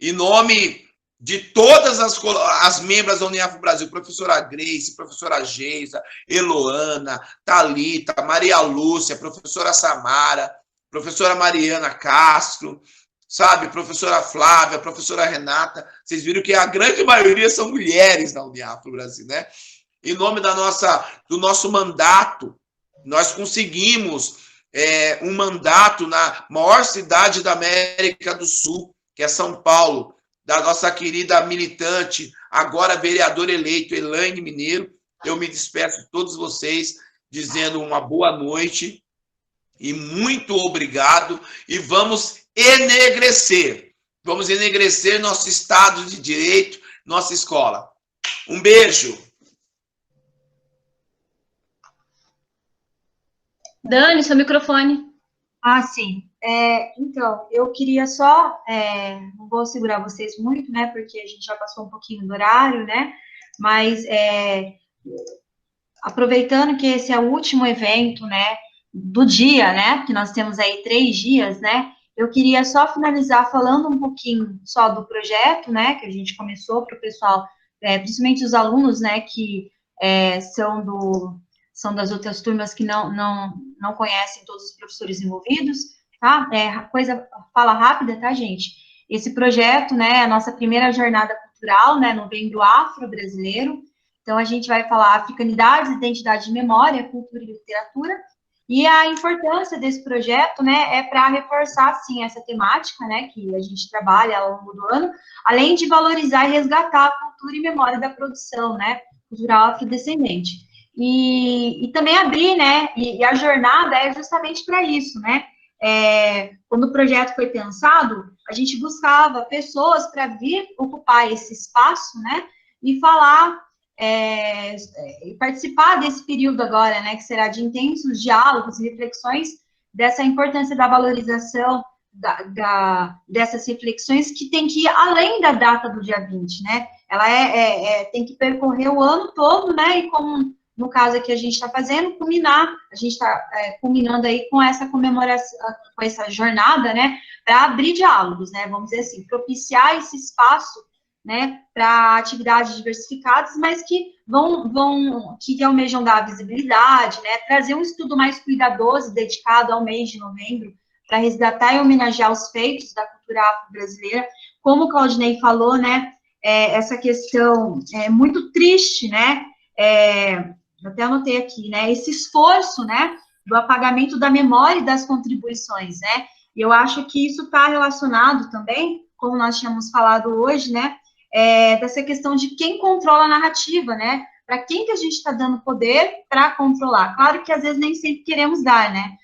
em nome de todas as membros da Uniafro Brasil, professora Grace, professora Geisa, Eloana, Thalita, Maria Lúcia, professora Samara, professora Mariana Castro, sabe, professora Flávia, professora Renata, vocês viram que a grande maioria são mulheres na Uniafro Brasil, né? Em nome do nosso mandato, nós conseguimos um mandato na maior cidade da América do Sul, que é São Paulo, da nossa querida militante, agora vereadora eleito, Elaine Mineiro. Eu me despeço de todos vocês, dizendo uma boa noite e muito obrigado, e vamos enegrecer nosso Estado de Direito, nossa escola. Um beijo. Dani, seu microfone. Ah, sim. Então, eu queria só, não vou segurar vocês muito, né, porque a gente já passou um pouquinho do horário, né, mas aproveitando que esse é o último evento, né, do dia, né, que nós temos aí 3 dias, né, eu queria só finalizar falando um pouquinho só do projeto, né, que a gente começou para o pessoal, principalmente os alunos, né, que são das outras turmas que não conhecem todos os professores envolvidos, tá? Fala rápida, tá, gente? Esse projeto, né, é a nossa primeira jornada cultural, né, Novembro Afro-Brasileiro. Então, a gente vai falar africanidades, identidade de memória, cultura e literatura. E a importância desse projeto, né, é para reforçar, assim, essa temática, né, que a gente trabalha ao longo do ano, além de valorizar e resgatar a cultura e memória da produção, né, cultural afrodescendente. E também abrir, né, e a jornada é justamente para isso, né, quando o projeto foi pensado, a gente buscava pessoas para vir ocupar esse espaço, né, e falar, participar desse período agora, né, que será de intensos diálogos e reflexões dessa importância da valorização dessas reflexões que tem que ir além da data do dia 20, né, ela tem que percorrer o ano todo, né, e como no caso aqui a gente está fazendo, a gente está culminando aí com essa comemoração, com essa jornada, né, para abrir diálogos, né, vamos dizer assim, propiciar esse espaço, né, para atividades diversificadas, mas que que almejam dar visibilidade, né, trazer um estudo mais cuidadoso, dedicado ao mês de novembro, para resgatar e homenagear os feitos da cultura afro-brasileira, como o Claudinei falou, né, essa questão é muito triste, né, eu até anotei aqui, né, esse esforço, né, do apagamento da memória e das contribuições, né, e eu acho que isso está relacionado também, como nós tínhamos falado hoje, né, dessa questão de quem controla a narrativa, né, para quem que a gente está dando poder para controlar. Claro que às vezes nem sempre queremos dar, né,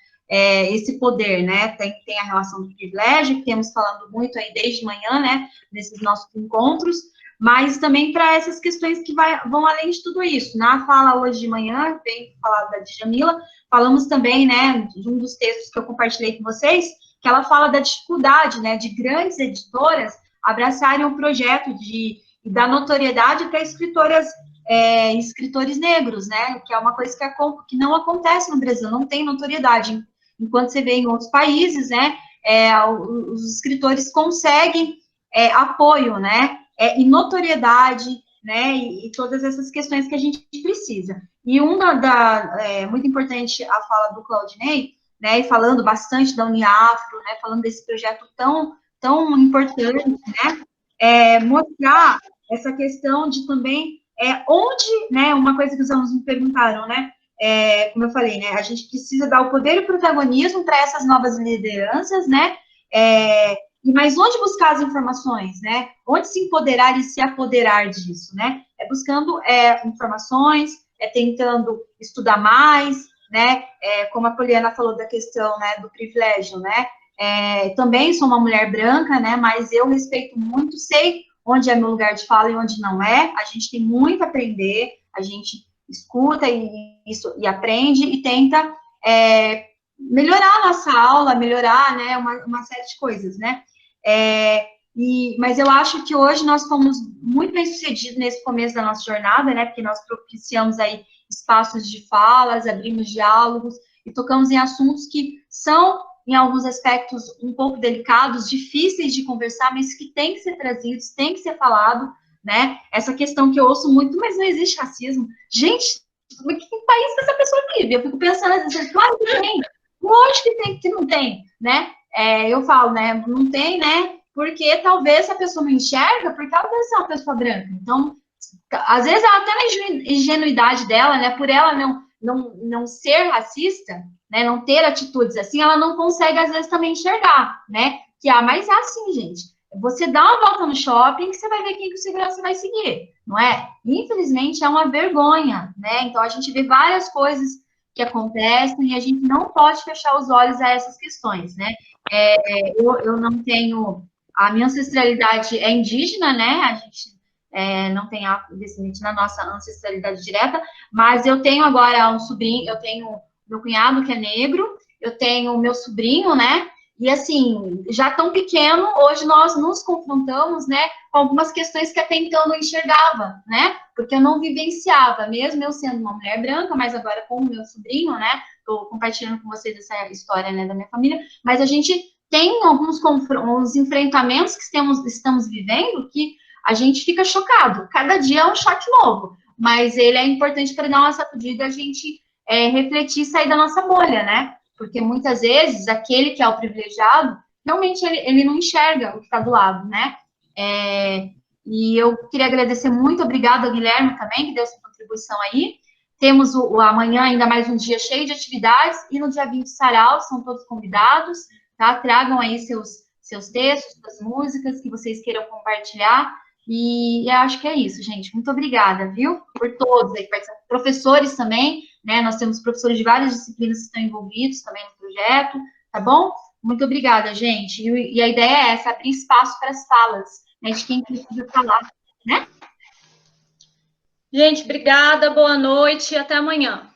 esse poder, né, tem a relação do privilégio, que temos falando muito aí desde manhã, né, nesses nossos encontros, mas também para essas questões que vão além de tudo isso. Na fala hoje de manhã, bem falado da Djamila, falamos também, né, de um dos textos que eu compartilhei com vocês, que ela fala da dificuldade, né, de grandes editoras abraçarem o projeto e dar notoriedade para escritoras e escritores negros, né, que é uma coisa que não acontece no Brasil, não tem notoriedade, enquanto você vê em outros países, né, os escritores conseguem apoio, né, e notoriedade, né, e todas essas questões que a gente precisa. E muito importante a fala do Claudinei, né, e falando bastante da Uniafro, né, falando desse projeto tão importante, né, mostrar essa questão de também onde, né, uma coisa que os alunos me perguntaram, né, como eu falei, né, a gente precisa dar o poder e o protagonismo para essas novas lideranças, né, Mas onde buscar as informações, né? Onde se empoderar e se apoderar disso, né? É buscando informações, tentando estudar mais, né? Como a Poliana falou da questão, né, do privilégio, né? Também sou uma mulher branca, né? Mas eu respeito muito, sei onde é meu lugar de fala e onde não é. A gente tem muito a aprender, a gente escuta e aprende e tenta melhorar a nossa aula, melhorar, né, uma série de coisas, né? Mas eu acho que hoje nós fomos muito bem sucedidos nesse começo da nossa jornada, né? Porque nós propiciamos aí espaços de falas, abrimos diálogos e tocamos em assuntos que são, em alguns aspectos, um pouco delicados, difíceis de conversar, mas que têm que ser trazidos, têm que ser falado, né? Essa questão que eu ouço muito, mas não existe racismo. Gente, que país que essa pessoa vive? Eu fico pensando, às vezes, claro que tem. Lógico que tem, que não tem, né? Eu falo, né? Não tem, né? Porque talvez a pessoa não enxerga, porque ela deve ser uma pessoa branca. Então, às vezes, ela até na ingenuidade dela, né? Por ela não ser racista, né? Não ter atitudes assim, ela não consegue, às vezes, também enxergar, né? Mas é assim, gente. Você dá uma volta no shopping que você vai ver quem que o segurança vai seguir, não é? Infelizmente, é uma vergonha, né? Então, a gente vê várias coisas que acontecem e a gente não pode fechar os olhos a essas questões, né? Eu não tenho... A minha ancestralidade é indígena, né? A gente não tem descendente na nossa ancestralidade direta, mas eu tenho agora um sobrinho, eu tenho meu cunhado que é negro, eu tenho meu sobrinho, né? E assim, já tão pequeno, hoje nós nos confrontamos, né, com algumas questões que até então eu não enxergava, né? Porque eu não vivenciava, mesmo eu sendo uma mulher branca, mas agora com o meu sobrinho, né? Estou compartilhando com vocês essa história, né, da minha família, mas a gente tem alguns enfrentamentos que estamos vivendo que a gente fica chocado. Cada dia é um choque novo, mas ele é importante para dar uma sacudida, a gente refletir e sair da nossa bolha, né? Porque muitas vezes aquele que é o privilegiado, realmente ele não enxerga o que está do lado, né? E eu queria agradecer muito, obrigada ao Guilherme também, que deu sua contribuição aí. Temos amanhã ainda mais um dia cheio de atividades, e no dia 20 sarau, são todos convidados, tá? Tragam aí seus textos, suas músicas que vocês queiram compartilhar. E eu acho que é isso, gente. Muito obrigada, viu? Por todos aí que participam. Professores também, né? Nós temos professores de várias disciplinas que estão envolvidos também no projeto, tá bom? Muito obrigada, gente. E a ideia é essa, abrir espaço para as falas, né, de quem precisa falar, né? Gente, obrigada, boa noite e até amanhã.